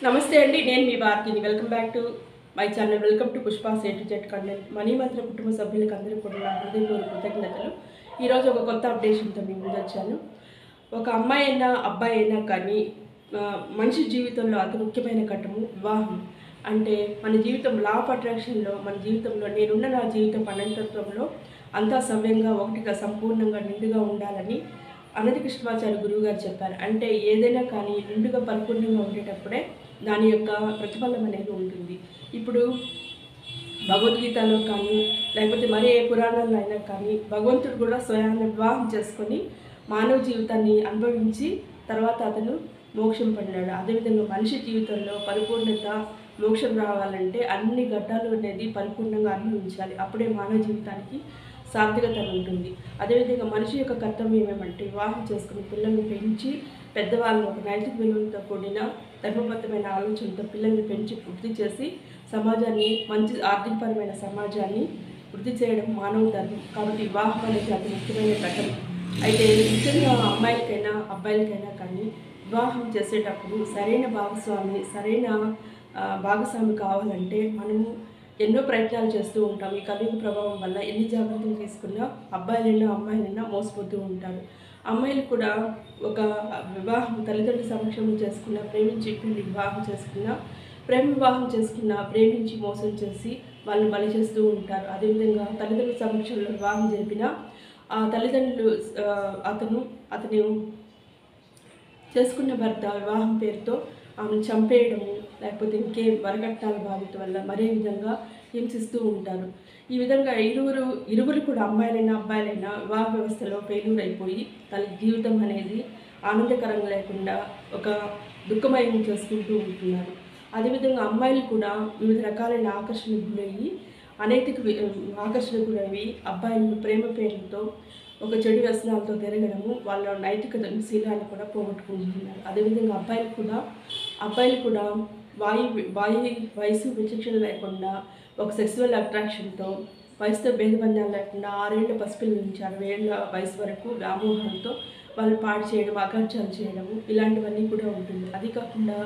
నమస్తే అండి, నేను మీ భారతిని. Welcome back to my channel. Welcome to Pushpa's A to Z content. Money Mantra కుటుంబ సభ్యులకు అందరికీ కూడా నా హృదయపూర్వక కృతజ్ఞతలు. ఈరోజు ఒక కొత్త అప్డేషన్తో మీ ముందు వచ్చాను. ఒక అమ్మాయి అయినా అబ్బాయి అయినా కానీ మనిషి జీవితంలో అతి ముఖ్యమైన ఘట్టము వివాహం. అంటే మన జీవితం లా ఆఫ్ అట్రాక్షన్లో మన జీవితంలో నా జీవితం అనంతత్వంలో అంతా సవ్యంగా ఒకటిగా సంపూర్ణంగా నిండుగా ఉండాలని అనంత కృష్ణమాచార్య గురువు గారు చెప్పారు. అంటే ఏదైనా కానీ నిండుగా పరిపూర్ణంగా ఉండేటప్పుడే దాని యొక్క ప్రతిఫలం అనేది ఉంటుంది. ఇప్పుడు భగవద్గీతలో కానీ లేకపోతే మరి ఏ పురాణాల్లో అయినా కానీ భగవంతుడు కూడా స్వయాన్ని వివాహం చేసుకొని మానవ జీవితాన్ని అనుభవించి తర్వాత అతను మోక్షం పొందాడు. అదేవిధంగా మనిషి జీవితంలో పరిపూర్ణత మోక్షం రావాలంటే అన్ని ఘట్టాలు అనేది పరిపూర్ణంగా అనుభవించాలి. అప్పుడే మానవ జీవితానికి సార్థకత ఉంటుంది. అదేవిధంగా మనిషి యొక్క కర్తవ్యం ఏమంటే వివాహం చేసుకుని పిల్లల్ని పెంచి పెద్దవాళ్ళని ఒక నైతిక విలువలతో కూడిన ధర్మబద్ధమైన ఆలోచనతో పిల్లల్ని పెంచి వృద్ధి చేసి సమాజాన్ని మంచి ఆర్థికపరమైన సమాజాన్ని వృద్ధి చేయడం మానవ ధర్మం. కాబట్టి వివాహం అనేది అతి ముఖ్యమైన ఘట్టం. అయితే ముఖ్యంగా అమ్మాయిలకైనా అబ్బాయిలకైనా కానీ వివాహం చేసేటప్పుడు సరైన భాగస్వామి కావాలంటే మనము ఎన్నో ప్రయత్నాలు చేస్తూ ఉంటాం. ఈ కలియుగ ప్రభావం వల్ల ఎన్ని జాగ్రత్తలు తీసుకున్నా అబ్బాయిలైనా అమ్మాయిలైనా మోసపోతూ ఉంటారు. అమ్మాయిలు కూడా ఒక వివాహం తల్లిదండ్రుల సమక్షంలో చేసుకున్న ప్రేమించి ప్రేమ వివాహం చేసుకున్న ప్రేమించి మోసం చేసి వాళ్ళని బలి చేస్తూ ఉంటారు. అదేవిధంగా తల్లిదండ్రుల సమక్షంలో వివాహం జరిపిన ఆ తల్లిదండ్రులు అతను చేసుకున్న భర్త వివాహం పేరుతో ఆమెను చంపేయడము లేకపోతే ఇంకే వరకట్నాల బాధ్యత వల్ల మరే విధంగా హింసిస్తూ ఉంటారు. ఈ విధంగా ఇరువురు కూడా అమ్మాయిలైనా అబ్బాయిలైనా వివాహ వ్యవస్థలో ఫెయిల్యూర్ అయిపోయి తన జీవితం అనేది ఆనందకరంగా లేకుండా ఒక దుఃఖమయం చేసుకుంటూ ఉంటున్నారు. అదేవిధంగా అమ్మాయిలు కూడా వివిధ రకాలైన ఆకర్షణకు గురయ్యి ఆకర్షణకు గురయ్యి అబ్బాయిలు ప్రేమ పేరుతో ఒక చెడు వ్యసనాలతో తిరగడము వాళ్ళ నైతిక శీలాన్ని కూడా పోగొట్టుకుంటున్నారు. అదేవిధంగా అబ్బాయిలు కూడా వయసు విచక్షణ లేకుండా ఒక సెక్సువల్ అట్రాక్షన్తో వయసుతో భేదబంధాలు లేకుండా 6 ఏళ్ల పసిపిల్లల నుంచి 60 ఏళ్ల వయసు వరకు వ్యామోహంతో వాళ్ళు పాడు చేయడం అగాచాలు చేయడము ఇలాంటివన్నీ కూడా ఉంటుంది. అది కాకుండా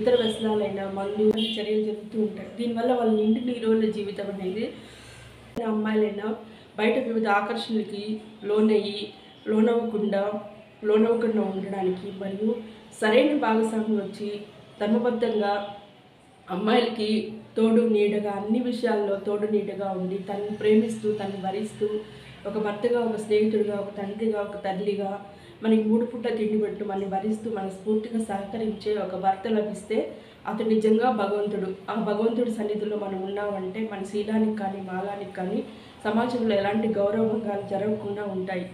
ఇతర వ్యసనాలైన మందు చర్యలు జరుగుతూ ఉంటాయి. దీనివల్ల వాళ్ళ నిండు రోజుల జీవితం అనేది అమ్మాయిలైనా బయట వివిధ ఆకర్షణలకి లోనవ్వకుండా ఉండడానికి మరియు సరైన భాగస్వామి వచ్చి ధర్మబద్ధంగా అమ్మాయిలకి తోడు నీడగా అన్ని విషయాల్లో తోడు నీడగా ఉండి తనని ప్రేమిస్తూ తనని భరిస్తూ ఒక భర్తగా ఒక స్నేహితుడిగా ఒక తండ్రిగా ఒక తల్లిగా మనకి 3 పూట తిండి పెట్టు మనని భరిస్తూ మనస్ఫూర్తిగా సహకరించే ఒక భర్త లభిస్తే అతడు నిజంగా భగవంతుడు. ఆ భగవంతుడి సన్నిధిలో మనం ఉన్నామంటే మన శీలానికి కానీ మాలానికి కానీ సమాజంలో ఎలాంటి గౌరవంగాలు జరగకుండా ఉంటాయి.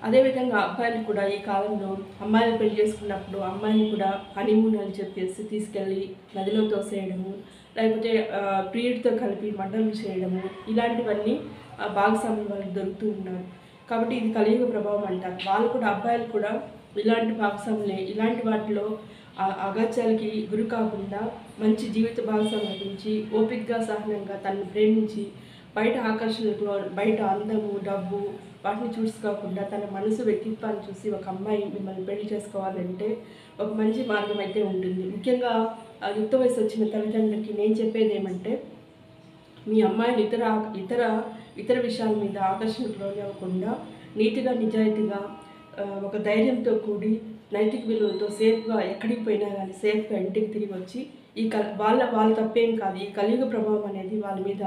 అదేవిధంగా అబ్బాయిలు కూడా ఈ కాలంలో అమ్మాయిలు పెళ్లి చేసుకున్నప్పుడు అమ్మాయిని కూడా హనీమూన్ అని చెప్పేసి తీసుకెళ్ళి నదిలో తోసేయడము లేకపోతే ప్రియుడితో కలిపి మంటలు చేయడము ఇలాంటివన్నీ భాగస్వామ్యం వాళ్ళకి దొరుకుతూ ఉన్నారు. కాబట్టి ఇది కలియుగ ప్రభావం అంటారు. అబ్బాయిలు కూడా ఇలాంటి భాగస్వాములే ఇలాంటి వాటిలో అగాచాలకి గురి కాకుండా మంచి జీవిత భాగస్వామి లభించి ఓపికగా సహనంగా తనను ప్రేమించి బయట ఆకర్షణలకు బయట అందము డబ్బు వాటిని చూసుకోకుండా తన మనసు వ్యక్తిత్వాన్ని చూసి ఒక అమ్మాయి మిమ్మల్ని పెళ్లి చేసుకోవాలంటే ఒక మంచి మార్గం అయితే ఉంటుంది. ముఖ్యంగా యుక్త వయసు వచ్చిన తల్లిదండ్రులకి నేను చెప్పేది ఏమంటే మీ అమ్మాయిలు ఇతర విషయాల మీద ఆకర్షణకు లోనవ్వకుండా నీతిగా నిజాయితీగా ఒక ధైర్యంతో కూడి నైతిక విలువలతో సేఫ్గా ఎక్కడికి పోయినా కానీ సేఫ్గా ఇంటికి తిరిగి వచ్చి వాళ్ళ తప్పేం కాదు. ఈ కలియుగ ప్రభావం అనేది వాళ్ళ మీద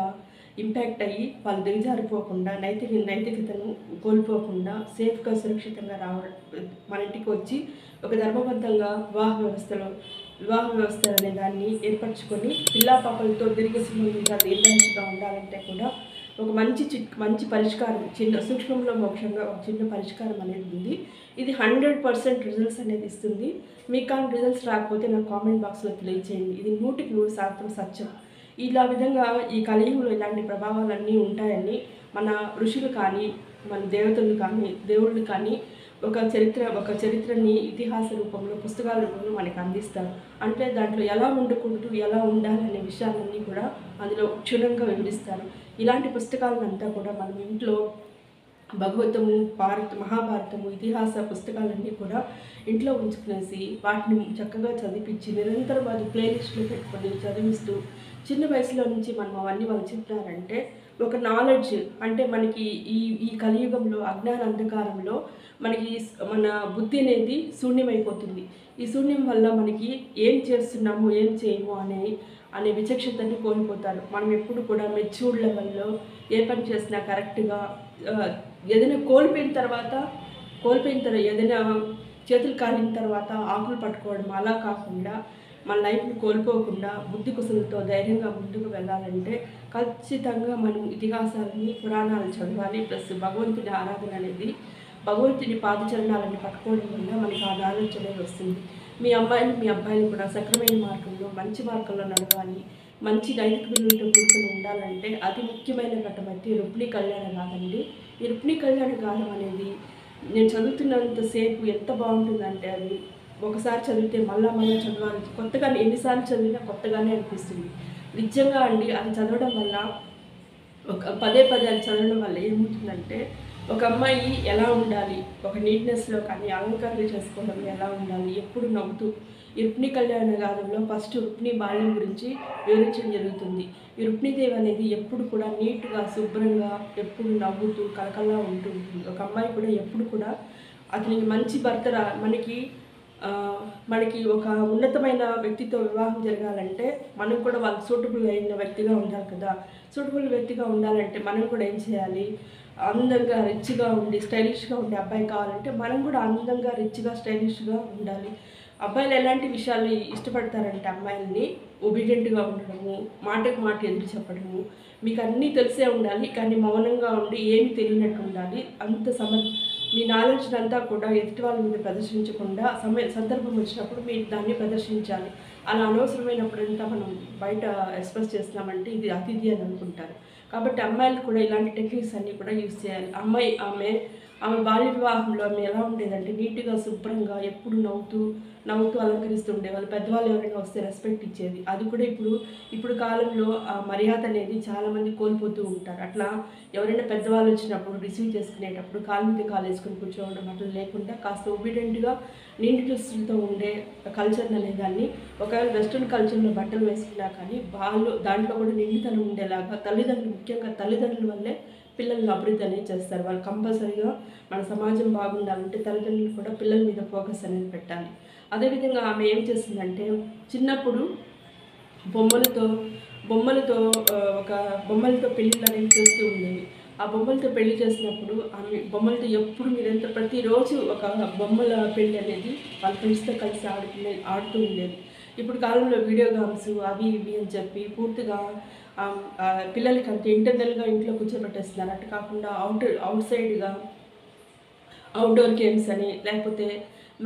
ఇంపాక్ట్ అయ్యి వాళ్ళు దిగజారిపోకుండా నైతికతను కోల్పోకుండా సేఫ్గా సురక్షితంగా మన ఇంటికి వచ్చి ఒక ధర్మబద్ధంగా వివాహ వ్యవస్థ అనే దాన్ని ఏర్పరచుకొని పిల్లా పాపలతో దీర్ఘసుమంగా దీర్ఘంగా ఉండాలంటే కూడా ఒక మంచి పరిష్కారం సూక్ష్మంలో మోక్షంగా ఒక చిన్న పరిష్కారం అనేది ఉంది. ఇది 100% రిజల్ట్స్ అనేది ఇస్తుంది. మీకు కానీ రిజల్ట్స్ రాకపోతే నాకు కామెంట్ బాక్స్లో తెలియజేయండి. ఇది 100% సత్యం. ఇలా విధంగా ఈ కలియుగంలో ఇలాంటి ప్రభావాలన్నీ ఉంటాయని మన ఋషులు కానీ మన దేవతలు కానీ దేవుళ్ళు కానీ ఒక చరిత్రని ఇతిహాస రూపంలో పుస్తకాల రూపంలో మనకి అందిస్తారు. అంటే దాంట్లో ఎలా ఉండకూడదు ఎలా ఉండాలి అనే విషయాలన్నీ కూడా అందులో క్షుణ్ణంగా వివరిస్తారు. ఇలాంటి పుస్తకాలనంతా కూడా మనం ఇంట్లో భగవతము, మహాభారతము, ఇతిహాస పుస్తకాలన్నీ కూడా ఇంట్లో ఉంచుకునేసి వాటిని చక్కగా చదివించి నిరంతరం అది ప్లేలిస్ట్లో పెట్టుకొని చదివిస్తూ చిన్న వయసులో నుంచి మనం అవన్నీ వాళ్ళు చెప్తున్నారంటే ఒక నాలెడ్జ్ అంటే మనకి ఈ ఈ కలియుగంలో అజ్ఞాన అంధకారంలో మనకి మన బుద్ధి అనేది శూన్యమైపోతుంది. ఈ శూన్యం వల్ల మనకి ఏం చేస్తున్నాము ఏం చేయము అనే విచక్షణని కోల్పోతారు. మనం ఎప్పుడు కూడా మెచ్యూర్డ్ లెవెల్లో ఏ పని చేసినా కరెక్ట్గా ఏదైనా కోల్పోయిన తర్వాత ఏదైనా చేతులు కాలిన తర్వాత ఆకులు పట్టుకోవడం అలా కాకుండా మన లైఫ్ని కోల్పోకుండా బుద్ధి కుశలతో ధైర్యంగా ముందుకు వెళ్ళాలంటే ఖచ్చితంగా మనం ఇతిహాసాలని పురాణాలు చదవాలి. ప్లస్ భగవంతుని ఆరాధన అనేది భగవంతుని పాదచరణాలను పట్టుకోవడం వల్ల మనకి ఆ నాలెడ్జ్ అనేది వస్తుంది. మీ అమ్మాయిలు మీ అబ్బాయిలు కూడా సక్రమైన మార్గంలో మంచి మార్గంలో నడవాలి. మంచి నైతిక విలువలతో కూడుకుని ఉండాలంటే అతి ముఖ్యమైన ఘట్టం అయితే రుక్మిణీ కళ్యాణం కాదండి. ఈ రుక్మిణీ కళ్యాణ గానం అనేది నేను చదువుతున్నంతసేపు ఎంత బాగుంటుందంటే అది ఒకసారి చదివితే మళ్ళా చదవాలి. కొత్తగా ఎన్నిసార్లు చదివినా కొత్తగానే అనిపిస్తుంది. నిజంగా అండి అది చదవడం వల్ల పదే అది చదవడం వల్ల ఏమవుతుందంటే ఒక అమ్మాయి ఎలా ఉండాలి, ఒక నీట్నెస్లో కానీ అలంకరణ చేసుకోవడం ఎలా ఉండాలి, ఎప్పుడు నవ్వుతూ ఈ రుక్మిణీ కళ్యాణ గానంలో ఫస్ట్ రుక్మిణీ బాల్యం గురించి వివరించడం జరుగుతుంది. ఈ రుక్మిణీదేవి అనేది ఎప్పుడు కూడా నీట్గా శుభ్రంగా ఎప్పుడు నవ్వుతూ కలకల్లా ఉంటుంది. ఒక అమ్మాయి కూడా ఎప్పుడు కూడా అతనికి మంచి భర్త మనకి ఒక ఉన్నతమైన వ్యక్తితో వివాహం జరగాలంటే మనం కూడా వాళ్ళకి సూటబుల్ అయిన వ్యక్తిగా ఉండాలి కదా. సూటబుల్ వ్యక్తిగా ఉండాలంటే మనం కూడా ఏం చేయాలి, అందంగా రిచ్గా ఉండి స్టైలిష్గా ఉండే అబ్బాయి కావాలంటే మనం కూడా అందంగా రిచ్గా స్టైలిష్గా ఉండాలి. అబ్బాయిలు ఎలాంటి విషయాలు ఇష్టపడతారంటే అమ్మాయిల్ని ఒబీడియంట్గా ఉండడము, మాటకు మాట ఎదురు చెప్పడము, మీకు అన్నీ తెలిసే ఉండాలి కానీ మౌనంగా ఉండి ఏమి తెలియనట్టు ఉండాలి. మీ నాలెడ్జ్ అంతా కూడా ఎదుటి వాళ్ళ మీద ప్రదర్శించకుండా సందర్భం వచ్చినప్పుడు మీరు దాన్ని ప్రదర్శించాలి. అలా అనవసరమైనప్పుడంతా మనం బయట ఎక్స్ప్రెస్ చేస్తున్నామంటే ఇది అతిథి అని అనుకుంటారు. కాబట్టి అమ్మాయిలు కూడా ఇలాంటి టెక్నిక్స్ అన్నీ కూడా యూజ్ చేయాలి. ఆమె బాల్య వివాహంలో ఆమె ఎలా ఉండేదంటే నీట్గా శుభ్రంగా ఎప్పుడు నవ్వుతూ అలంకరిస్తూ ఉండేవాళ్ళు. పెద్దవాళ్ళు ఎవరైనా వస్తే రెస్పెక్ట్ ఇచ్చేది. అది కూడా ఇప్పుడు కాలంలో ఆ మర్యాద అనేది చాలామంది కోల్పోతూ ఉంటారు. అట్లా ఎవరైనా పెద్దవాళ్ళు వచ్చినప్పుడు రిసీవ్ చేసుకునేటప్పుడు కాలు మీద కాలు వేసుకొని కూర్చోవడం అట్లా లేకుండా కాస్త ఒబీడియంట్గా నిండు దుస్తులతో ఉండే కల్చర్ అనేదాన్ని ఒకవేళ వెస్ట్రన్ కల్చర్లో బట్టలు వేసుకున్నా కానీ దాంట్లో కూడా నిండుతనం ఉండేలాగా ముఖ్యంగా తల్లిదండ్రుల వల్లే పిల్లల్ని అభివృద్ధి అనేది చేస్తారు. వాళ్ళు కంపల్సరీగా మన సమాజం బాగుండాలంటే తల్లిదండ్రులు కూడా పిల్లల మీద ఫోకస్ అనేది పెట్టాలి. అదేవిధంగా ఆమె ఏం చేస్తుందంటే చిన్నప్పుడు బొమ్మలతో పెళ్ళిళ్ళు అనేవి చేస్తూ ఉండేవి. ఆ బొమ్మలతో పెళ్లి చేసినప్పుడు ఆమె బొమ్మలతో ఎప్పుడు ప్రతిరోజు ఒక బొమ్మల పెళ్ళి అనేది వాళ్ళ ఫ్రెండ్స్తో కలిసి ఆడుతూ ఉండేది. ఇప్పుడు కాలంలో వీడియో గేమ్స్ అవి ఇవి అని చెప్పి పూర్తిగా పిల్లలకి అంత ఇంటర్నల్గా ఇంట్లో కూర్చోబెట్టేస్తున్నారు. అటు కాకుండా అవుట్డోర్ గేమ్స్ అని లేకపోతే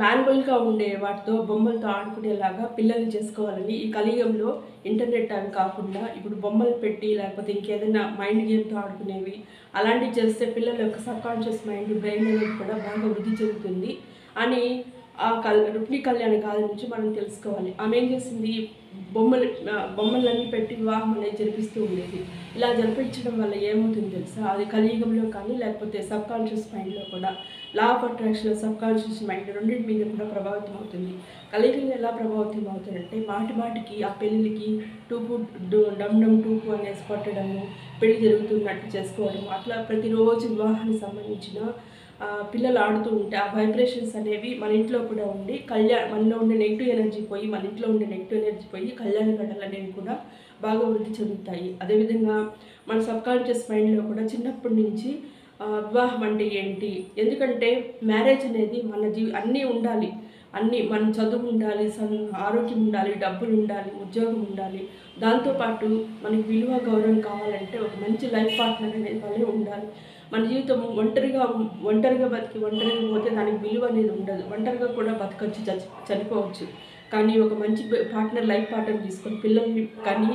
మాన్యువల్గా ఉండే వాటితో బొమ్మలతో ఆడుకునేలాగా పిల్లల్ని చేసుకోవాలని ఈ కలియుగంలో ఇంటర్నెట్ అవి కాకుండా ఇప్పుడు బొమ్మలు పెట్టి లేకపోతే ఇంకేదైనా మైండ్ గేమ్తో ఆడుకునేవి అలాంటివి చేస్తే పిల్లల యొక్క సబ్కాన్షియస్ బ్రెయిన్ అనేది కూడా బాగా వృద్ధి చెందుతుంది అని రుక్మిణీ కళ్యాణ గాథ నుంచి మనం తెలుసుకోవాలి. ఆమె ఏం చేసింది, బొమ్మలన్నీ పెట్టి వివాహం అనేది జరిపిస్తూ ఉండేది. ఇలా జరిపించడం వల్ల ఏమవుతుంది తెలుసా, అది కలియుగంలో కానీ లేకపోతే సబ్కాన్షియస్ మైండ్లో కూడా law of attraction subconscious mind రెండింటి మీద కూడా ప్రభావితం అవుతుంది. కలియుగంలో ఎలా ప్రభావితం అవుతుందంటే మాటికి ఆ పెళ్ళికి డమ్ టూపు అనేసి కొట్టడము, పెళ్లి జరుగుతున్నట్టు చేసుకోవడం, అట్లా ప్రతిరోజు వివాహానికి సంబంధించిన పిల్లలు ఆడుతూ ఉంటే ఆ వైబ్రేషన్స్ అనేవి మన ఇంట్లో కూడా ఉండి మనలో ఉండే నెగిటివ్ ఎనర్జీ పోయి కళ్యాణ గంటలు అనేవి కూడా బాగా వృద్ధి చెందుతాయి. అదేవిధంగా మన సబ్కాన్షియస్ మైండ్లో కూడా చిన్నప్పటి నుంచి వివాహం అంటే ఏంటి, ఎందుకంటే మ్యారేజ్ అనేది అన్నీ ఉండాలి, మన చదువు ఉండాలి, ఆరోగ్యం ఉండాలి, డబ్బులు ఉండాలి, ఉద్యోగం ఉండాలి, దాంతోపాటు మనకి విలువ గౌరవం కావాలంటే ఒక మంచి లైఫ్ పార్ట్నర్ అనేది వాళ్ళే ఉండాలి. మన జీవితం ఒంటరిగా బతికి ఒంటరిగా పోతే దానికి విలువ అనేది ఉండదు. ఒంటరిగా కూడా బతకచ్చు, చనిపోవచ్చు. కానీ ఒక మంచి లైఫ్ పార్ట్నర్ తీసుకొని పిల్లల్ని కానీ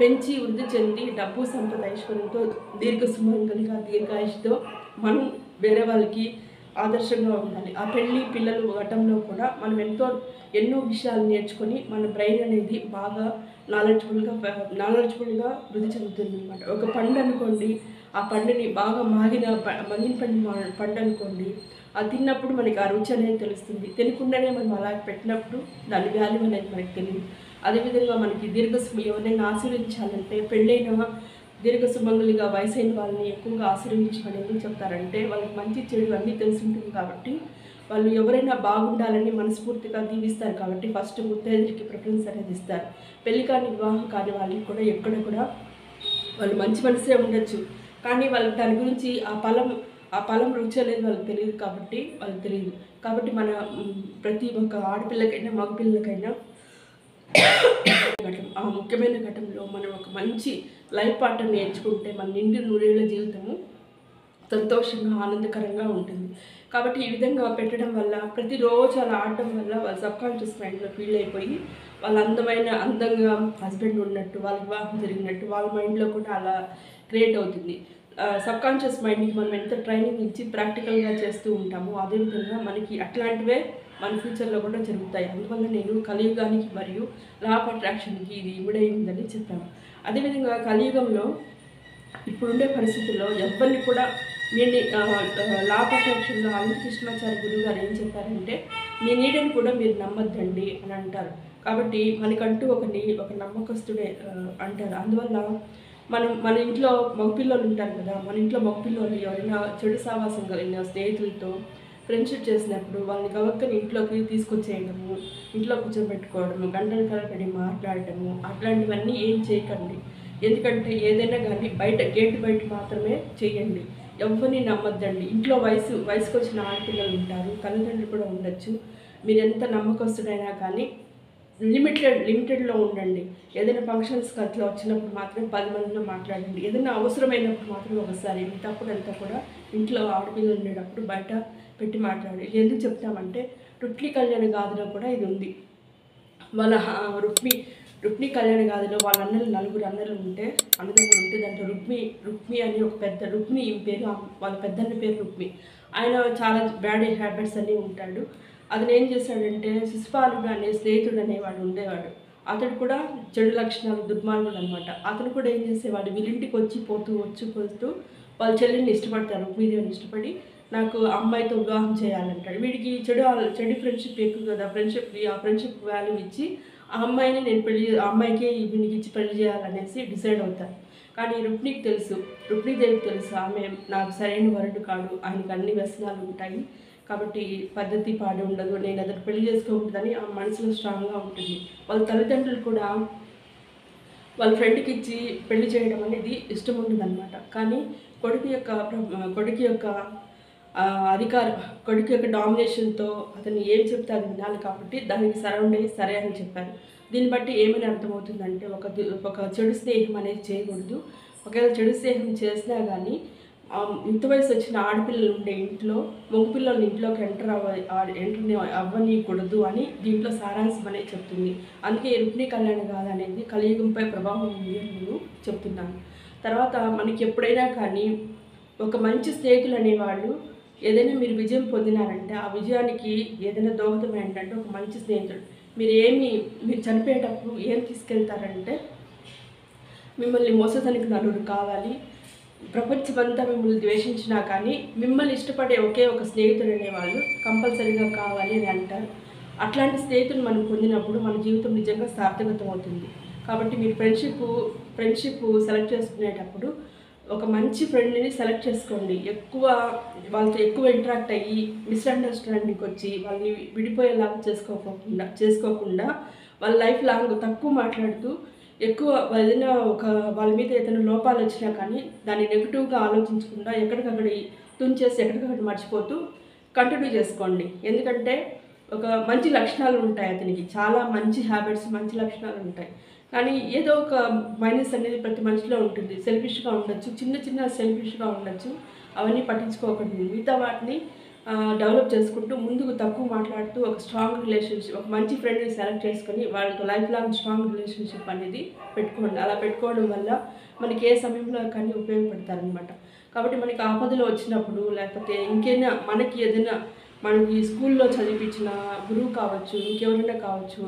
పెంచి వృద్ధి చెంది డబ్బు సంపద ఐశ్వర్యంతో దీర్ఘాయుషుతో మనం వేరే వాళ్ళకి ఆదర్శంగా ఉండాలి. ఆ పిల్లలు ఘట్టంలో కూడా మనం ఎన్నో విషయాలు నేర్చుకొని మన బ్రెయిన్ అనేది బాగా నాలెడ్జ్ఫుల్గా వృద్ధి చెందుతుంది అనమాట. ఒక పండు అనుకోండి, ఆ పండుని బాగా మగిన పండు అనుకోండి, అది తిన్నప్పుడు మనకి ఆ రుచి అనేది తెలుస్తుంది. తెలియకుండానే మనం అలా పెట్టినప్పుడు దాని వాల్యూ అనేది మనకి తెలియదు. అదేవిధంగా మనకి ఎవరినైనా ఆశీర్వదించాలంటే పెళ్ళైన దీర్ఘ సుమంగళిగా వయసైన వాళ్ళని ఎక్కువగా ఆశీర్వదించమని ఎందుకు చెప్తారంటే వాళ్ళకి మంచి చెడు అన్నీ తెలిసి ఉంటుంది కాబట్టి, వాళ్ళు ఎవరైనా బాగుండాలని మనస్ఫూర్తిగా దీవిస్తారు కాబట్టి ఫస్ట్ ముత్తైదులకి ప్రిఫరెన్స్ అనేది ఇస్తారు. పెళ్లి కాని వివాహం కాని వాళ్ళకి కూడా ఎక్కడ కూడా వాళ్ళు మంచి మనసే ఉండొచ్చు, కానీ వాళ్ళకి దాని గురించి ఆ ఫలం రుచి అనేది వాళ్ళకి తెలియదు కాబట్టి మన ప్రతి ఒక్క ఆడపిల్లకైనా మగపిల్లకైనా ఆ ముఖ్యమైన ఘటనలో మనం ఒక మంచి లైఫ్ పార్ట్నర్ ఎంచుకుంటే మన నిండు నూరేళ్ల జీవితము సంతోషంగా ఆనందకరంగా ఉంటుంది. కాబట్టి ఈ విధంగా పెట్టడం వల్ల ప్రతిరోజు అలా ఆడటం వల్ల వాళ్ళ సబ్కాన్షియస్ మైండ్లో ఫీల్ అయిపోయి వాళ్ళ అందంగా హస్బెండ్ ఉన్నట్టు, వాళ్ళ వివాహం జరిగినట్టు వాళ్ళ మైండ్లో కూడా అలా క్రియేట్ అవుతుంది. సబ్కాన్షియస్ మైండ్కి మనం ఎంత ట్రైనింగ్ ఇచ్చి ప్రాక్టికల్గా చేస్తూ ఉంటామో అదేవిధంగా మనకి అట్లాంటివే మన ఫ్యూచర్లో కూడా జరుగుతాయి. అందువల్ల నేను కలియుగానికి మరియు లా ఆఫ్ అట్రాక్షన్కి ఇది ఇమిడై ఉందని చెప్పాను. అదేవిధంగా కలియుగంలో ఇప్పుడుండే పరిస్థితుల్లో ఎవరిని కూడా నేను లా ఆఫ్ అట్రాక్షన్లో అనంత కృష్ణాచార్య గురువు గారు ఏం చెప్పారంటే, మీ నీడని కూడా మీరు నమ్మద్దండి అని అంటారు. కాబట్టి మనకంటూ ఒక నమ్మకస్తుడే అంటారు. అందువల్ల మన ఇంట్లో మగపిల్లలు ఉంటారు కదా, మన ఇంట్లో మగపిల్లలు ఎవరైనా చెడు సావాసం కలిగిన స్నేహితులతో ఫ్రెండ్షిప్ చేసినప్పుడు వాళ్ళని గవక్కని ఇంట్లోకి తీసుకొచ్చేయడము, ఇంట్లో కూర్చోబెట్టుకోవడము, గంటల కలపడి మాట్లాడటము అట్లాంటివన్నీ ఏం చేయకండి. ఎందుకంటే ఏదైనా కానీ గేట్ బయట మాత్రమే చేయండి. ఎవరిని నమ్మద్దండి. ఇంట్లో వయసుకు వచ్చిన ఆడపిల్లలు ఉంటారు, తల్లిదండ్రులు కూడా ఉండొచ్చు. మీరు ఎంత నమ్మకస్తుడైనా కానీ లిమిటెడ్లో ఉండండి. ఏదైనా ఫంక్షన్స్కి అట్లా వచ్చినప్పుడు మాత్రం 10 మందిలో మాట్లాడండి. ఏదైనా అవసరమైనప్పుడు మాత్రం ఒకసారి, మిగతాప్పుడంతా కూడా ఇంట్లో ఆడపిల్లలు ఉండేటప్పుడు బయట పెట్టి మాట్లాడి. ఎందుకు చెప్తామంటే రుక్మి కళ్యాణ గాథలో కూడా ఇది ఉంది. వాళ్ళ రుక్మి కళ్యాణ గాథలో వాళ్ళ నలుగురు అన్నలు ఉంటే, అన్నదమ్ములు ఉంటే దాంట్లో రుక్మి అని ఒక పెద్ద రుక్మి పేరు, వాళ్ళ పెద్దన్న పేరు రుక్మి. ఆయన చాలా బ్యాడ్ హ్యాబిట్స్ అన్నీ ఉంటాడు. అతను ఏం చేశాడంటే శిశుపాలుడు అనే స్నేహితుడు అనేవాడు ఉండేవాడు. అతడు కూడా చెడు లక్షణాలు, దుర్మార్గుడు అనమాట. అతను కూడా ఏం చేసేవాడు, వీళ్ళింటికి పోతూ వాళ్ళ చెల్లిని ఇష్టపడతారు. రుక్మిదేవిని ఇష్టపడి నాకు అమ్మాయితో వివాహం చేయాలంటాడు. వీడికి చెడు ఫ్రెండ్షిప్ ఎక్కువ కదా, ఆ ఫ్రెండ్షిప్ వాల్యూ ఇచ్చి ఆ అమ్మాయిని అమ్మాయికి వీడికి ఇచ్చి పెళ్లి చేయాలనేసి డిసైడ్ అవుతారు. కానీ రుక్మిదేవికి తెలుసు ఆమె నాకు సరైన వరుడు కాడు, ఆయనకు అన్ని వ్యసనాలు ఉంటాయి కాబట్టి పద్ధతి పాడు ఉండదు, నేను అతను పెళ్లి చేసుకోకూడదని ఆ మనసులో స్ట్రాంగ్గా ఉంటుంది. వాళ్ళ తల్లిదండ్రులు కూడా వాళ్ళ ఫ్రెండ్కి ఇచ్చి పెళ్లి చేయడం అనేది ఇష్టం ఉండదన్నమాట. కానీ కొడుకు యొక్క డామినేషన్తో అతను ఏం చెప్తే అది వినాలి కాబట్టి దానికి సరౌండ్ అయ్యి సరే అని చెప్పారు. దీన్ని బట్టి ఏమని అర్థమవుతుందంటే ఒక చెడు స్నేహం అనేది చేయకూడదు. ఒకవేళ చెడు స్నేహం చేసినా కానీ యుక్త వయసు వచ్చిన ఆడపిల్లలు ఉండే ఇంట్లో మగపిల్లలు ఇంట్లోకి ఎంటర్ అవ్వనీయకూడదు అని దీంట్లో సారాంశం అనేది చెప్తుంది. అందుకే రుక్మిణీ కళ్యాణ గాథ అనేది కలియుగంపై ప్రభావం ఉంది అని నేను చెప్తున్నాను. తర్వాత మనకి ఎప్పుడైనా కానీ ఒక మంచి స్నేహితులు అనేవాళ్ళు ఏదైనా మీరు విజయం పొందినారంటే ఆ విజయానికి ఏదైనా దోహదం ఏంటంటే ఒక మంచి స్నేహితుడు. మీరు చనిపోయేటప్పుడు ఏం తీసుకెళ్తారంటే, మిమ్మల్ని మోసడానికి నలుగురు కావాలి, ప్రపంచమంతా మిమ్మల్ని ద్వేషించినా కానీ మిమ్మల్ని ఇష్టపడే ఒకే ఒక స్నేహితుడు అనేవాళ్ళు కంపల్సరీగా కావాలి అని అంటారు. అట్లాంటి స్నేహితులు మనం పొందినప్పుడు మన జీవితం నిజంగా సార్థకతం అవుతుంది. కాబట్టి మీరు ఫ్రెండ్షిప్ సెలెక్ట్ చేసుకునేటప్పుడు ఒక మంచి ఫ్రెండ్ని సెలెక్ట్ చేసుకోండి. వాళ్ళతో ఎక్కువ ఇంటరాక్ట్ అయ్యి మిస్అండర్స్టాండింగ్కి వచ్చి వాళ్ళని విడిపోయేలాగా చేసుకోకుండా వాళ్ళ లైఫ్ లాంగ్ తక్కువ మాట్లాడుతూ ఎక్కువ ఏదైనా వాళ్ళ మీద ఏదైనా లోపాలు వచ్చినా కానీ దాన్ని నెగిటివ్గా ఆలోచించకుండా ఎక్కడికక్కడ ఎక్కడికక్కడ మర్చిపోతూ కంటిన్యూ చేసుకోండి. ఎందుకంటే ఒక మంచి లక్షణాలు ఉంటాయి, అతనికి చాలా మంచి హ్యాబిట్స్, మంచి లక్షణాలు ఉంటాయి. కానీ ఏదో ఒక మైనస్ అనేది ప్రతి మనిషిలో ఉంటుంది. సెల్ఫిష్గా ఉండొచ్చు, చిన్న సెల్ఫిష్గా ఉండొచ్చు. అవన్నీ పట్టించుకోకండి. మిగతా వాటిని డెవలప్ చేసుకుంటూ ముందుకు తక్కువ మాట్లాడుతూ ఒక స్ట్రాంగ్ రిలేషన్షిప్, ఒక మంచి ఫ్రెండ్ని సెలెక్ట్ చేసుకొని వాళ్ళతో లైఫ్ లాంగ్ స్ట్రాంగ్ రిలేషన్షిప్ అనేది పెట్టుకోండి. అలా పెట్టుకోవడం వల్ల మనకి ఏ సమయంలో కానీ ఉపయోగపడతారనమాట. కాబట్టి మనకి ఆపదలో వచ్చినప్పుడు లేకపోతే ఇంకేనా మనకి స్కూల్లో చదివించిన గురువు కావచ్చు, ఇంకెవరైనా కావచ్చు,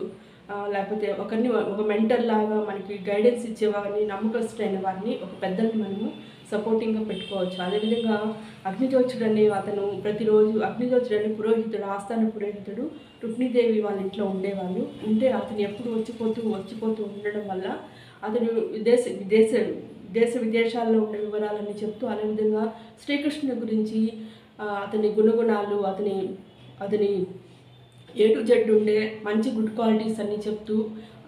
లేకపోతే ఒక మెంటర్ లాగా మనకి గైడెన్స్ ఇచ్చేవారిని, నమ్మకస్తులైన వారిని, ఒక పెద్దల్ని మనము సపోర్టింగ్గా పెట్టుకోవచ్చు. అదేవిధంగా అగ్నిజోత్సుడు అనే అతను ప్రతిరోజు అగ్నిజోత్సుడు అనే పురోహితుడు, ఆస్థాన పురోహితుడు రుక్మిణీదేవి వాళ్ళ ఇంట్లో ఉండేవాళ్ళు. ఉంటే అతను ఎప్పుడు వచ్చిపోతూ ఉండడం వల్ల అతను దేశ దేశ విదేశాల్లో ఉన్న వివరాలన్నీ చెప్తూ, అదేవిధంగా శ్రీకృష్ణుని గురించి అతని గుణగుణాలు, అతని ఏ టు జెడ్ ఉండే మంచి గుడ్ క్వాలిటీస్ అన్నీ చెప్తూ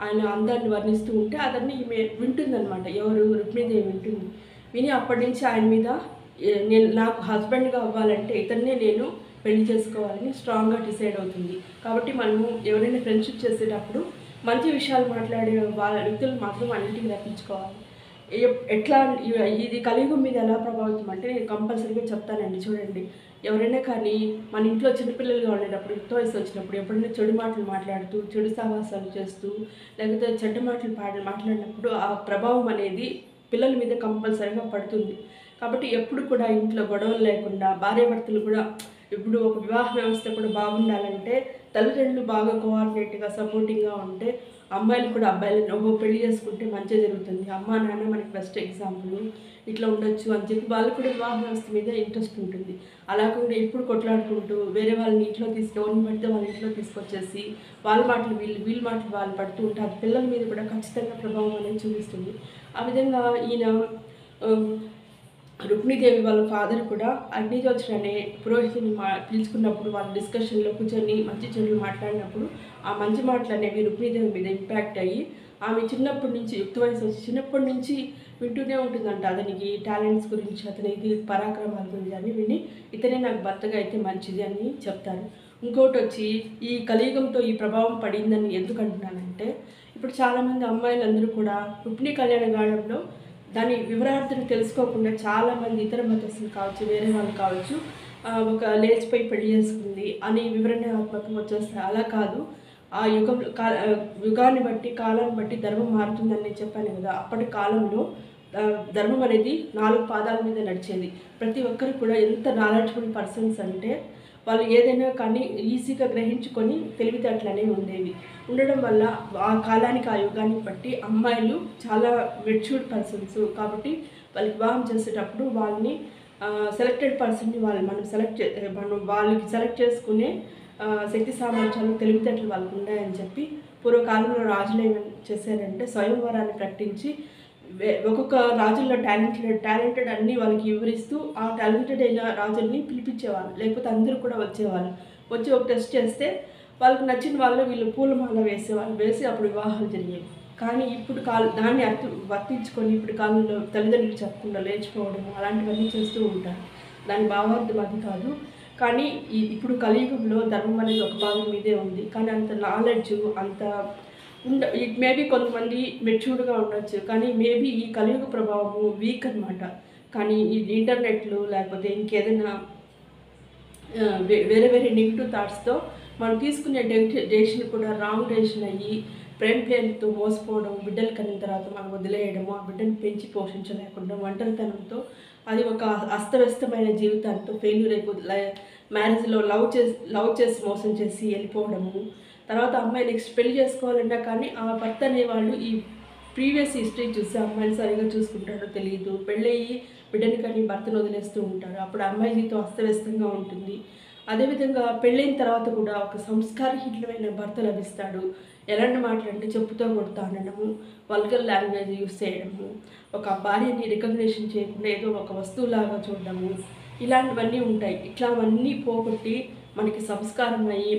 ఆయన అందాన్ని వర్ణిస్తూ ఉంటే అతన్ని ఈమె వింటుందన్నమాట. ఎవరు? రుక్మిణీదేవి వింటుంది. విని అప్పటి నుంచి ఆయన మీద నాకు హస్బెండ్గా అవ్వాలంటే ఇతన్నే నేను పెళ్లి చేసుకోవాలని స్ట్రాంగ్గా డిసైడ్ అవుతుంది. కాబట్టి మనము ఎవరైనా ఫ్రెండ్షిప్ చేసేటప్పుడు మంచి విషయాలు మాట్లాడే వాళ్ళ వ్యక్తులు మాత్రం అన్నింటికి రప్పించుకోవాలి. ఎట్లా ఇది కలియుగం మీద ఎలా ప్రభావితం అంటే నేను కంపల్సరీగా చెప్తానండి. చూడండి, ఎవరైనా కానీ మన ఇంట్లో చిన్నపిల్లలుగా ఉండేటప్పుడు, యుక్త వయసు వచ్చినప్పుడు ఎప్పుడైనా చెడు మాటలు మాట్లాడుతూ, చెడు సావాసాలు చేస్తూ, లేకపోతే చెడ్డ మాటలు మాట్లాడినప్పుడు ఆ ప్రభావం అనేది పిల్లల మీద కంపల్సరీగా పడుతుంది. కాబట్టి ఎప్పుడు కూడా ఇంట్లో గొడవలు లేకుండా భార్యాభర్తలు కూడా ఇప్పుడు ఒక వివాహ వ్యవస్థ కూడా బాగుండాలంటే తల్లిదండ్రులు బాగా కోఆర్డినేట్గా సపోర్టింగ్గా ఉంటే అమ్మాయిలు కూడా అబ్బాయిలను పెళ్లి చేసుకుంటే మంచిగా జరుగుతుంది. అమ్మా నాన్న మనకి బెస్ట్ ఎగ్జాంపుల్, ఇట్లా ఉండొచ్చు అని చెప్పి వాళ్ళకు కూడా వివాహ వ్యవస్థ మీద ఇంట్రెస్ట్ ఉంటుంది. అలా కూడా ఎప్పుడు కొట్లాడుకుంటూ వేరే వాళ్ళని ఇంట్లో ఎవరిని పడితే వాళ్ళ ఇంట్లో తీసుకొచ్చేసి వాళ్ళ మాటలు వీళ్ళ మాటలు వాళ్ళు పడుతూ ఉంటే అది పిల్లల మీద కూడా ఖచ్చితంగా ప్రభావం అనేది చూపిస్తుంది. ఆ విధంగా ఈయన రుక్మిణీదేవి వాళ్ళ ఫాదర్ కూడా అగ్నిజోత్సుడు అనే పురోహితుని పిలుచుకున్నప్పుడు వాళ్ళ డిస్కషన్లో కూర్చొని మంచి చెడులు మాట్లాడినప్పుడు ఆ మంచి మాటలు అనేవి రుక్మిణీదేవి మీద ఇంపాక్ట్ అయ్యి ఆమె చిన్నప్పటి నుంచి యుక్త వయసు వచ్చి చిన్నప్పటి నుంచి వింటూనే ఉంటుందంట అతనికి టాలెంట్స్ గురించి, అతనికి పరాక్రమాల గురించి అని విని ఇతనే నాకు భర్తగా అయితే మంచిది అని చెప్తారు. ఇంకోటి వచ్చి ఈ కలియుగంతో ఈ ప్రభావం పడిందని ఎందుకు అంటున్నానంటే ఇప్పుడు చాలామంది అమ్మాయిలందరూ కూడా రుక్మిణీ కళ్యాణ గానంలో దాని వివరార్థను తెలుసుకోకుండా చాలామంది ఇతర మతస్థులు కావచ్చు, వేరే వాళ్ళు కావచ్చు, ఒక లేచిపోయి పెళ్లి చేసుకుంది అని వివరణాత్మకంగా వచ్చేస్తారు. అలా కాదు, ఆ యుగాన్ని బట్టి కాలాన్ని బట్టి ధర్మం మారుతుందని నేను చెప్పాను కదా. అప్పటి కాలంలో ధర్మం అనేది 4 పాదాల మీద నడిచేది. ప్రతి ఒక్కరు కూడా ఎంత నాలెడ్జబుల్ పర్సన్స్ అంటే వాళ్ళు ఏదైనా కానీ ఈజీగా గ్రహించుకొని తెలివితేటలు అనేవి ఉండడం వల్ల ఆ కాలానికి ఆ యుగానికి బట్టి అమ్మాయిలు చాలా మెచ్యూర్డ్ పర్సన్స్. కాబట్టి వాళ్ళకి వివాహం చేసేటప్పుడు వాళ్ళని సెలెక్టెడ్ పర్సన్ని మనం వాళ్ళకి సెలెక్ట్ చేసుకునే శక్తి సామర్థ్యాలు తెలివితేటలు వాళ్ళకు ఉన్నాయని చెప్పి పూర్వకాలంలో రాజులు ఏమని చేశారంటే స్వయంవరాన్ని ప్రకటించి ఒక్కొక్క రాజుల్లో టాలెంటెడ్ అన్నీ వాళ్ళకి వివరిస్తూ ఆ టాలెంటెడ్ అయిన రాజుల్ని పిలిపించేవాళ్ళు. లేకపోతే అందరూ కూడా వచ్చేవాళ్ళు. వచ్చి ఒక టెస్ట్ చేస్తే వాళ్ళకి నచ్చిన వాళ్ళు వీళ్ళు పూలమాల వేసి అప్పుడు వివాహాలు జరిగేవి. కానీ ఇప్పుడు దాన్ని వర్తించుకొని ఇప్పుడు కాలంలో తల్లిదండ్రులు చెప్పకుండా లేచిపోవడం అలాంటివన్నీ చేస్తూ ఉంటారు. దాని భావార్థం అది కాదు. కానీ ఇప్పుడు కలియుగంలో ధర్మం అనేది ఒక భాగం మీదే ఉంది. కానీ అంత నాలెడ్జ్ అంత ఇట్ మేబీ కొంతమంది మెచ్యూర్డ్గా ఉండొచ్చు, కానీ మేబీ ఈ కలియుగ ప్రభావము వీక్ అనమాట. కానీ ఈ ఇంటర్నెట్లు లేకపోతే ఇంకేదైనా వేరే నెగిటివ్ థాట్స్తో మనం తీసుకునే డెసిషన్ కూడా రాంగ్ డెసిషన్ అయ్యి ప్రేమతో మోసపోవడం, బిడ్డలు కనిన తర్వాత మనం వదిలేయడము, ఆ బిడ్డను పెంచి పోషించలేకుండా ఒంటరితనంతో అది ఒక అస్తవ్యస్తమైన జీవితాంతో ఫెయిల్యూర్ అయిపోతుంది. మ్యారేజ్లో లవ్ చేసి మోసం చేసి వెళ్ళిపోవడము, తర్వాత అమ్మాయి నెక్స్ట్ పెళ్లి చేసుకోవాలన్నా కానీ ఆ భర్త అనేవాళ్ళు ఈ ప్రీవియస్ హిస్టరీ చూసి అమ్మాయిని సరిగా చూసుకుంటాడో తెలియదు, పెళ్ళయ్యి బిడ్డని కానీ భర్తను వదిలేస్తూ ఉంటారు. అప్పుడు అమ్మాయి జీవితం అస్తవ్యస్తంగా ఉంటుంది. అదేవిధంగా పెళ్ళైన తర్వాత కూడా ఒక సంస్కారహీనమైన భర్త లభిస్తాడు. ఎలాంటి మాటలు అంటే చెప్పుతో కొడుతూ అనడము, వల్గర్ లాంగ్వేజ్ యూస్ చేయడము, ఒక భార్యని రికగ్నిషన్ చేయకుండా ఏదో ఒక వస్తువులాగా చూడడము, ఇలాంటివన్నీ ఉంటాయి. ఇట్లావన్నీ పోగొట్టి మనకి సంస్కారం అయ్యి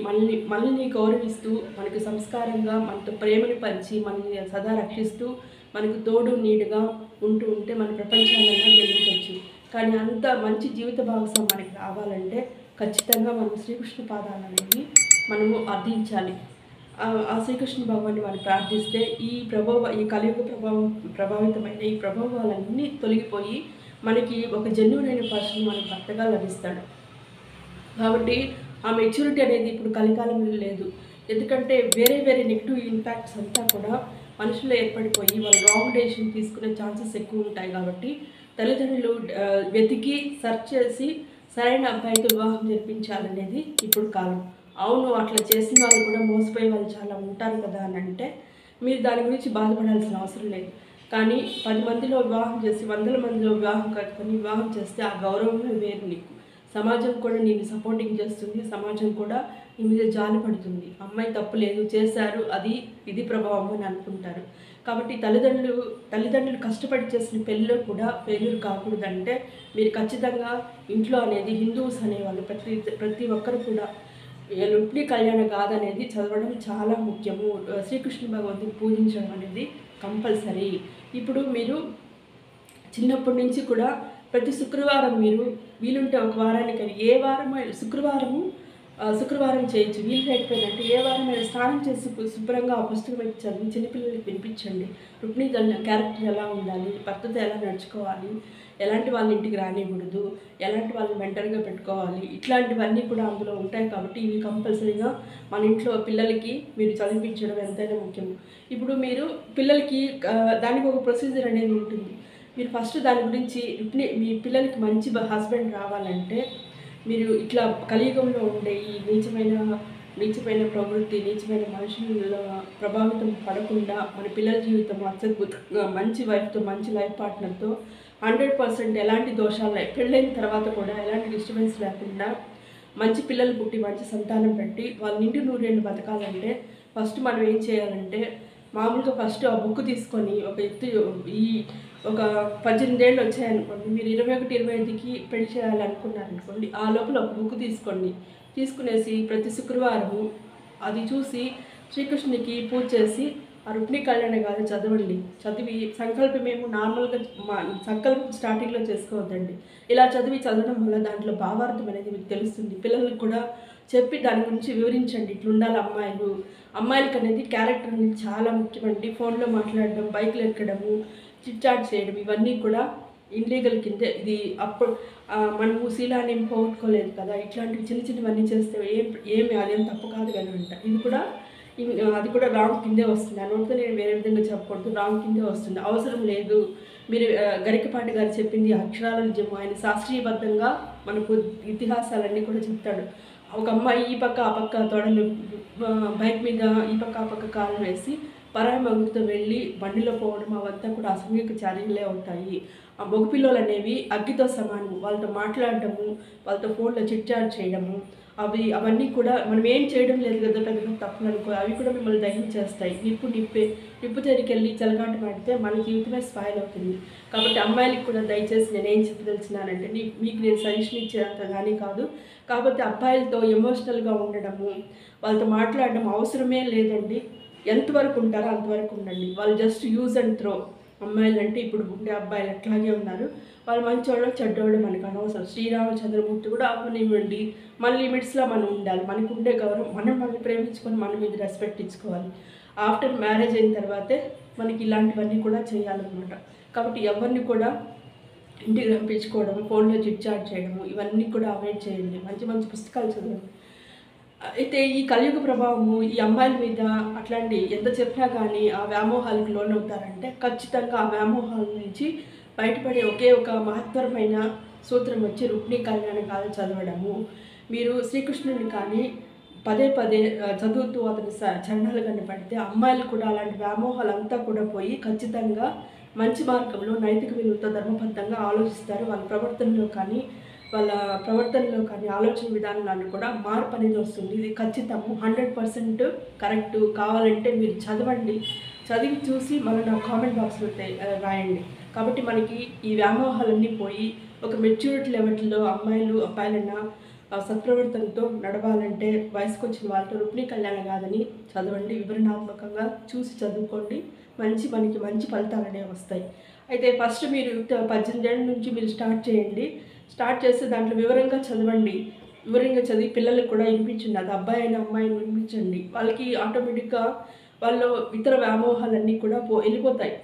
మనల్ని గౌరవిస్తూ మనకి సంస్కారంగా మనతో ప్రేమని పంచి మనల్ని సదా రక్షిస్తూ మనకు తోడు నీడుగా ఉంటే మన ప్రపంచాలన్నా గెలిపించవచ్చు. కానీ అంత మంచి జీవిత భాగస్వామి మనకి రావాలంటే ఖచ్చితంగా మనం శ్రీకృష్ణ పాదాలు అనేవి మనము అర్థించాలి. ఆ శ్రీకృష్ణ భగవాన్ని మనం ప్రార్థిస్తే ఈ కలియుగ ప్రభావితమైన ఈ ప్రభావాలన్నీ తొలగిపోయి మనకి ఒక జెన్యూన్ పర్సన్ మనకు భర్తగా లభిస్తాడు. కాబట్టి ఆ మెచ్యూరిటీ అనేది ఇప్పుడు కలికాలంలో లేదు. ఎందుకంటే వేరే నెగిటివ్ ఇంపాక్ట్స్ అంతా కూడా మనుషుల్లో ఏర్పడిపోయి వాళ్ళు రాంగ్ డెసిషన్ తీసుకునే ఛాన్సెస్ ఎక్కువ ఉంటాయి. కాబట్టి తల్లిదండ్రులు వెతికి సెర్చ్ చేసి సరైన అబ్బాయితో వివాహం జరిపించాలనేది ఇప్పుడు కాలం. అవును, అట్లా చేసిన వాళ్ళు కూడా మోసపోయే వాళ్ళు చాలా ఉంటారు కదా అని అంటే మీరు దాని గురించి బాధపడాల్సిన అవసరం లేదు. కానీ 10 మందిలో వివాహం చేసి 100 మందిలో వివాహం కట్టుకొని వివాహం చేస్తే ఆ గౌరవమే వేరు నీకు. సమాజం కూడా నిన్ను సపోర్టింగ్ చేస్తుంది. సమాజం కూడా నీ మీద జాలి పడుతుంది. అమ్మాయి తప్పు లేదు, చేశారు, అది ఇది ప్రభావం అని అనుకుంటారు. కాబట్టి తల్లిదండ్రులు కష్టపడి చేసిన పెళ్ళిలో కూడా ఫెయిల్యూర్ కాకూడదంటే మీరు ఖచ్చితంగా ఇంట్లో అనేది హిందూస్ అనేవాళ్ళు ప్రతి ఒక్కరు కూడా రుక్మిణీ కళ్యాణ గాథ అనేది చదవడం చాలా ముఖ్యము. శ్రీకృష్ణ భగవంతుని పూజించడం అనేది కంపల్సరీ. ఇప్పుడు మీరు చిన్నప్పటి నుంచి కూడా ప్రతి శుక్రవారం మీరు వీలుంటే ఒక వారానికి ఏ వారం శుక్రవారం చేయొచ్చు. వీలు లేకపోయిందంటే ఏ వారం స్నానం చేసి శుభ్రంగా ఆ పుస్తకం అయితే చదివి చిన్నపిల్లలకి వినిపించండి. రుక్మిణీ క్యారెక్టర్ ఎలా ఉండాలి, భర్తతో ఎలా నడుచుకోవాలి, ఎలాంటి వాళ్ళ ఇంటికి రానివ్వకూడదు, ఎలాంటి వాళ్ళని మెంటర్గా పెట్టుకోవాలి, ఇట్లాంటివన్నీ కూడా అందులో ఉంటాయి. కాబట్టి ఇవి కంపల్సరీగా మన ఇంట్లో పిల్లలకి మీరు చదివించడం ఎంతైనా ముఖ్యం. ఇప్పుడు మీరు పిల్లలకి దానికి ఒక ప్రొసీజర్ అనేది ఉంటుంది. మీరు ఫస్ట్ దాని గురించి మీ పిల్లలకి మంచి హస్బెండ్ రావాలంటే మీరు ఇట్లా కలియుగంలో ఉండే ఈ నీచమైన ప్రవృత్తి, నీచమైన మనుషుల ప్రభావితం పడకుండా మన పిల్లల జీవితం అత్యద్భుతంగా మంచి వైఫ్తో, మంచి లైఫ్ పార్ట్నర్తో 100% ఎలాంటి దోషాలు పెళ్ళైన తర్వాత కూడా ఎలాంటి డిస్టర్బెన్స్ లేకుండా మంచి పిల్లలు పుట్టి మంచి సంతానం పెట్టి వాళ్ళ నిండి నూరేళ్ళు బతకాలంటే ఫస్ట్ మనం ఏం చేయాలంటే మామూలుగా ఫస్ట్ ఆ బుక్ తీసుకొని ఒక 18 ఏళ్ళు వచ్చాయనుకోండి, మీరు 21, 25కి పెళ్లి చేయాలనుకున్నారనుకోండి, ఆ లోపల ఒక బుక్ తీసుకునేసి ప్రతి శుక్రవారము అది చూసి శ్రీకృష్ణునికి పూజ చేసి ఆ రుక్మిణీ కళ్యాణ గాథ చదివి సంకల్పమేమో నార్మల్గా సంకల్పం స్టార్టింగ్లో చేసుకోవద్దండి. ఇలా చదవడం వల్ల దాంట్లో భావార్థం అనేది మీకు తెలుస్తుంది. పిల్లలకు కూడా చెప్పి దాని గురించి వివరించండి. ఇట్లా ఉండాలి అమ్మాయిలకి అనేది క్యారెక్టర్ అనేది చాలా ముఖ్యమండి. ఫోన్లో మాట్లాడడం, బైక్లు ఎక్కడము, చిట్చాట్ చేయడం ఇవన్నీ కూడా ఇన్లీగల్ కిందే. ఇది అప్పుడు మనము శీలాన్ని ఏం పోగొట్టుకోలేదు కదా. ఇట్లాంటివి చిన్నవన్నీ చేస్తే ఏమి అదేం తప్పు కాదు కదా అంట. అది కూడా రాంగ్ కిందే వస్తుంది. అనోటితో నేను వేరే విధంగా చెప్పకూడదు, రాంగ్ కిందే వస్తుంది. అవసరం లేదు. మీరు గరికపాటి గారు చెప్పింది అక్షరాల నిజము. ఆయన శాస్త్రీయబద్ధంగా మనకు ఇతిహాసాలన్నీ కూడా చెప్తాడు. ఒక అమ్మాయి ఈ పక్క ఆ పక్క తొడలు బైక్ మీద ఈ పక్క ఆ పక్క కాలు వేసి పరాయి మగుడితో వెళ్ళి బండిలో పోవడం అవంతా కూడా అసంఘిక చర్యలే అవుతాయి. ఆ మగపిల్లలు అనేవి అగ్గితో సమానం. వాళ్ళతో మాట్లాడటము, వాళ్ళతో ఫోన్లో చిట్చాట్ చేయడము, అవన్నీ కూడా మనం ఏం చేయడం లేదు కదా, పెద్ద తప్పులు అనుకో, అవి కూడా మిమ్మల్ని దహించేస్తాయి. నిప్పు తెరికెళ్ళి చెలగాట మాడితే మన జీవితమే స్పాయిల్ అవుతుంది. కాబట్టి అమ్మాయిలకి కూడా దయచేసి నేనేం చెప్పదలిచినానంటే మీకు నేను సజెషన్ ఇచ్చేంత కానీ కాదు. కాకపోతే అబ్బాయిలతో ఎమోషనల్గా ఉండడము, వాళ్ళతో మాట్లాడడం అవసరమే లేదండి. ఎంతవరకు ఉంటారో అంతవరకు ఉండండి. వాళ్ళు జస్ట్ యూజ్ అండ్ త్రో. అమ్మాయిలు అంటే ఇప్పుడు ఉండే అబ్బాయిలు అట్లాగే ఉన్నారు. వాళ్ళు మంచోళ్ళు చెడ్డోళ్ళు మనకు అనవసరం. శ్రీరామచంద్రమూర్తి కూడా ఆపనివ్వండి, మన లిమిట్స్లో మనం ఉండాలి. మనకు ఉండే గౌరవం మనల్ని ప్రేమించుకొని మన మీద రెస్పెక్ట్ ఇచ్చుకోవాలి. ఆఫ్టర్ మ్యారేజ్ అయిన తర్వాతే మనకి ఇలాంటివన్నీ కూడా చేయాలన్నమాట. కాబట్టి ఎవరిని కూడా ఇంటికి పంపించుకోవడం, ఫోన్లో చిట్చాట్ చేయడము ఇవన్నీ కూడా అవాయిడ్ చేయండి. మంచి పుస్తకాలు చదవండి. అయితే ఈ కలియుగ ప్రభావము ఈ అమ్మాయిల మీద అట్లాంటి ఎంత చెప్పినా కానీ ఆ వ్యామోహాలకు లోనవుతారంటే ఖచ్చితంగా ఆ వ్యామోహాల నుంచి బయటపడే ఒకే ఒక మహత్తరమైన సూత్రం వచ్చి రుక్మిణీ కళ్యాణ గాథ చదవడము. మీరు శ్రీకృష్ణుని కానీ పదే చదువుతూ అతని చరణాలు కనపడితే అమ్మాయిలు కూడా అలాంటి వ్యామోహాలంతా కూడా పోయి ఖచ్చితంగా మంచి మార్గంలో నైతిక విలువలతో ధర్మబద్ధంగా ఆలోచిస్తారు. వాళ్ళ ప్రవర్తనలో కానీ ఆలోచన విధానాలను కూడా మార్పు అనేది వస్తుంది. ఇది ఖచ్చితము, 100% కరెక్ట్. కావాలంటే మీరు చదివి చూసి మళ్ళీ నా కామెంట్ బాక్స్లో రాయండి. కాబట్టి మనకి ఈ వ్యామోహాలన్నీ పోయి ఒక మెచ్యూరిటీ లెవెల్లో అబ్బాయిలన్నా సత్ప్రవర్తనతో నడవాలంటే వయసుకు వచ్చిన వాళ్ళతో రుక్మిణీ కళ్యాణ గాథని చదవండి. వివరణాత్మకంగా చూసి చదువుకోండి. మనకి మంచి ఫలితాలు అనేవి వస్తాయి. అయితే ఫస్ట్ మీరు 18 ఏళ్ళ నుంచి మీరు స్టార్ట్ చేస్తే దాంట్లో వివరంగా చదివి పిల్లలకు కూడా వినిపించండి. అది అబ్బాయి అయినా అమ్మాయిని వినిపించండి. వాళ్ళకి ఆటోమేటిక్గా వాళ్ళు ఇతర వ్యామోహాలన్నీ కూడా వెళ్ళిపోతాయి.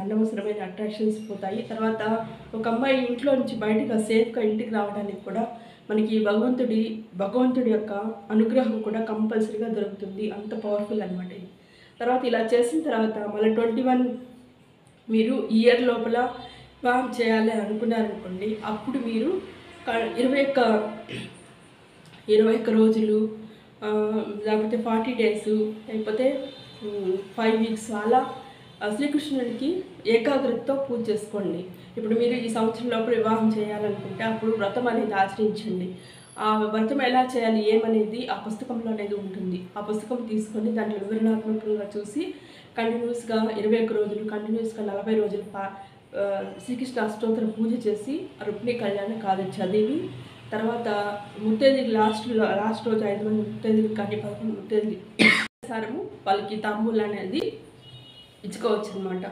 అనవసరమైన అట్రాక్షన్స్ పోతాయి. తర్వాత ఒక అమ్మాయి ఇంట్లో నుంచి బయటకు సేఫ్గా ఇంటికి రావడానికి కూడా మనకి భగవంతుడి యొక్క అనుగ్రహం కూడా కంపల్సరీగా దొరుకుతుంది. అంత పవర్ఫుల్ అనమాట ఇది. తర్వాత ఇలా చేసిన తర్వాత మళ్ళీ 21 మీరు ఇయర్ లోపల వివాహం చేయాలి అనుకున్నారనుకోండి, అప్పుడు మీరు 21 రోజులు లేకపోతే 40 days లేకపోతే 5 weeks అలా శ్రీకృష్ణుడికి ఏకాగ్రతతో పూజ చేసుకోండి. ఇప్పుడు మీరు ఈ సంవత్సరం లోపల వివాహం చేయాలనుకుంటే అప్పుడు వ్రతం అనేది ఆచరించండి. ఆ వ్రతం ఎలా చేయాలి ఏమనేది ఆ పుస్తకంలో అనేది ఉంటుంది. ఆ పుస్తకం తీసుకొని దాంట్లో వివరణాత్మకంగా చూసి కంటిన్యూస్గా 21 రోజులు కంటిన్యూస్గా 40 రోజులు శ్రీకృష్ణ అష్టోత్తరం పూజ చేసి రుక్మిణి కళ్యాణం కాదు చదివి తర్వాత ముత్తైదుకి లాస్ట్ రోజు 5 మంది ముత్తైదులు కానీ 11 ముత్తైదులు సారము వాళ్ళకి తాంబూలు అనేది ఇచ్చుకోవచ్చు అనమాట.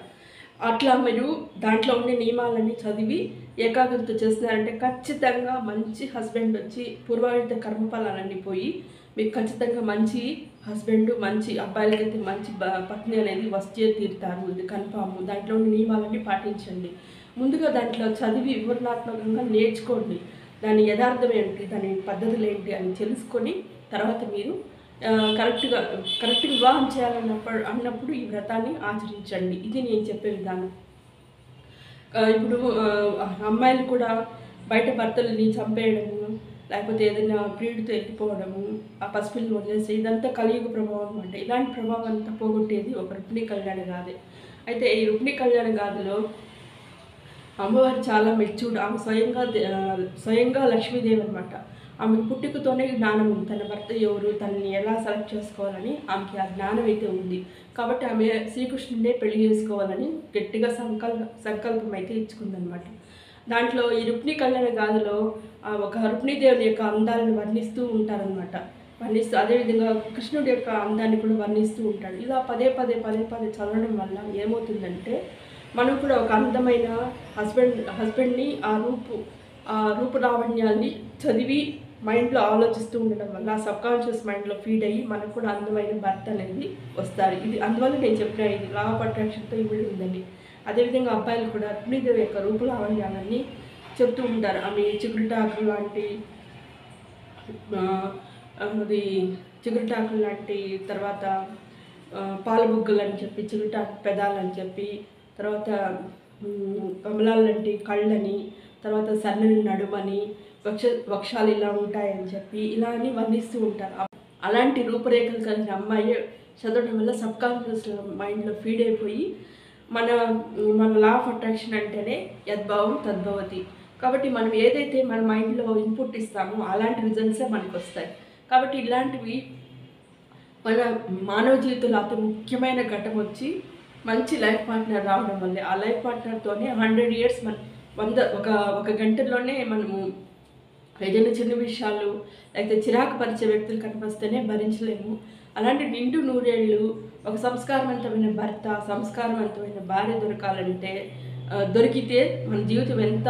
అట్లా మీరు దాంట్లో ఉండే నియమాలన్నీ చదివి ఏకాగ్రత చేస్తున్నారంటే ఖచ్చితంగా మంచి హస్బెండ్ వచ్చి పూర్వాయుధ కర్మఫలాలన్నీ పోయి మీకు ఖచ్చితంగా మంచి హస్బెండ్ మంచి అబ్బాయిలకైతే మంచి పత్ని అనేది వచ్చే తీరుతారు. ఇది కన్ఫామ్. దాంట్లో ఉండే నియమాలన్నీ పాటించండి. ముందుగా దాంట్లో చదివి వివరణాత్మకంగా నేర్చుకోండి. దాని యథార్థం ఏంటి, దాని పద్ధతులు ఏంటి అని తెలుసుకొని తర్వాత మీరు కరెక్ట్గా వివాహం అన్నప్పుడు ఈ వ్రతాన్ని ఆచరించండి. ఇది నేను చెప్పే విధానం. ఇప్పుడు అమ్మాయిలు కూడా బయట భర్తలని చంపేయడము లేకపోతే ఏదైనా ప్రియుడితో వెళ్ళిపోవడము ఆ పసిపిల్లని వదిలేసి ఇదంతా కలియుగ ప్రభావం అనమాట. ఇలాంటి ప్రభావం అంతా పోగొట్టేది ఒక రుక్మిణి కళ్యాణ గాథే. అయితే ఈ రుక్మిణి కళ్యాణ గాథలో అమ్మవారు చాలా మెచ్యూర్డ్. ఆమె స్వయంగా లక్ష్మీదేవి అనమాట. ఆమెకు పుట్టుకతోనే జ్ఞానం ఉంది. తన భర్త ఎవరు, తనని ఎలా సెలెక్ట్ చేసుకోవాలని ఆమెకి ఆ జ్ఞానం అయితే ఉంది. కాబట్టి ఆమె శ్రీకృష్ణుడే పెళ్లి చేసుకోవాలని గట్టిగా సంకల్పం అయితే ఇచ్చుకుందనమాట. దాంట్లో ఈ రుక్మిణి కళ్యాణ గాథలో ఒక రుక్మిణీదేవుని యొక్క అందాలను వర్ణిస్తూ ఉంటారనమాట. అదేవిధంగా కృష్ణుడి యొక్క అందాన్ని కూడా వర్ణిస్తూ ఉంటాడు. ఇలా పదే పదే చదవడం వల్ల ఏమవుతుందంటే మనం కూడా ఒక అందమైన హస్బెండ్ని ఆ రూపలావణ్యాన్ని చదివి మైండ్లో ఆలోచిస్తూ ఉండడం వల్ల సబ్కాన్షియస్ మైండ్లో ఫీడ్ అయ్యి మనకు కూడా అందమైన భర్త అనేది వస్తారు. ఇది అందువల్ల నేను చెప్పిన ఇది లా ఆఫ్ అట్రాక్షన్తో ఇవ్వడం ఉందండి. అదేవిధంగా అబ్బాయిలు కూడా రుక్మిణీదేవి యొక్క రూపలావణ్యాలని చెప్తూ ఉంటారు. ఆమె చిగురుటాకులు లాంటి తర్వాత పాలబుగ్గలు అని చెప్పి చిగురుటాకు పెదాలని చెప్పి తర్వాత కమలాలు లాంటి కళ్ళని తర్వాత సన్నని నడుమని వక్షాలు ఇలా ఉంటాయని చెప్పి ఇలా అని వర్ణిస్తూ ఉంటారు. అలాంటి రూపురేఖలు కలిగిన అమ్మాయి చదవడం వల్ల సబ్కాన్షియస్ మైండ్లో ఫీడ్ అయిపోయి మన లా ఆఫ్ అట్రాక్షన్ అంటేనే యద్భావం తద్భవతి. కాబట్టి మనం ఏదైతే మన మైండ్లో ఇన్పుట్ ఇస్తామో అలాంటి రిజల్ట్సే మనకు వస్తాయి. కాబట్టి ఇలాంటివి మన మానవ జీవితంలో అతి ముఖ్యమైన ఘట్టం వచ్చి మంచి లైఫ్ పార్ట్నర్ రావడం వల్లే. ఆ లైఫ్ పార్ట్నర్తోనే 100 years ఒక గంటలోనే మనము ఏదైనా చిన్న విషయాలు అయితే చిరాకు పరిచే వ్యక్తులు కనిపిస్తేనే భరించలేము. అలాంటి నిండు 100 ఏళ్ళు ఒక సంస్కారవంతమైన భర్త సంస్కారవంతమైన భార్య దొరికితే మన జీవితం ఎంత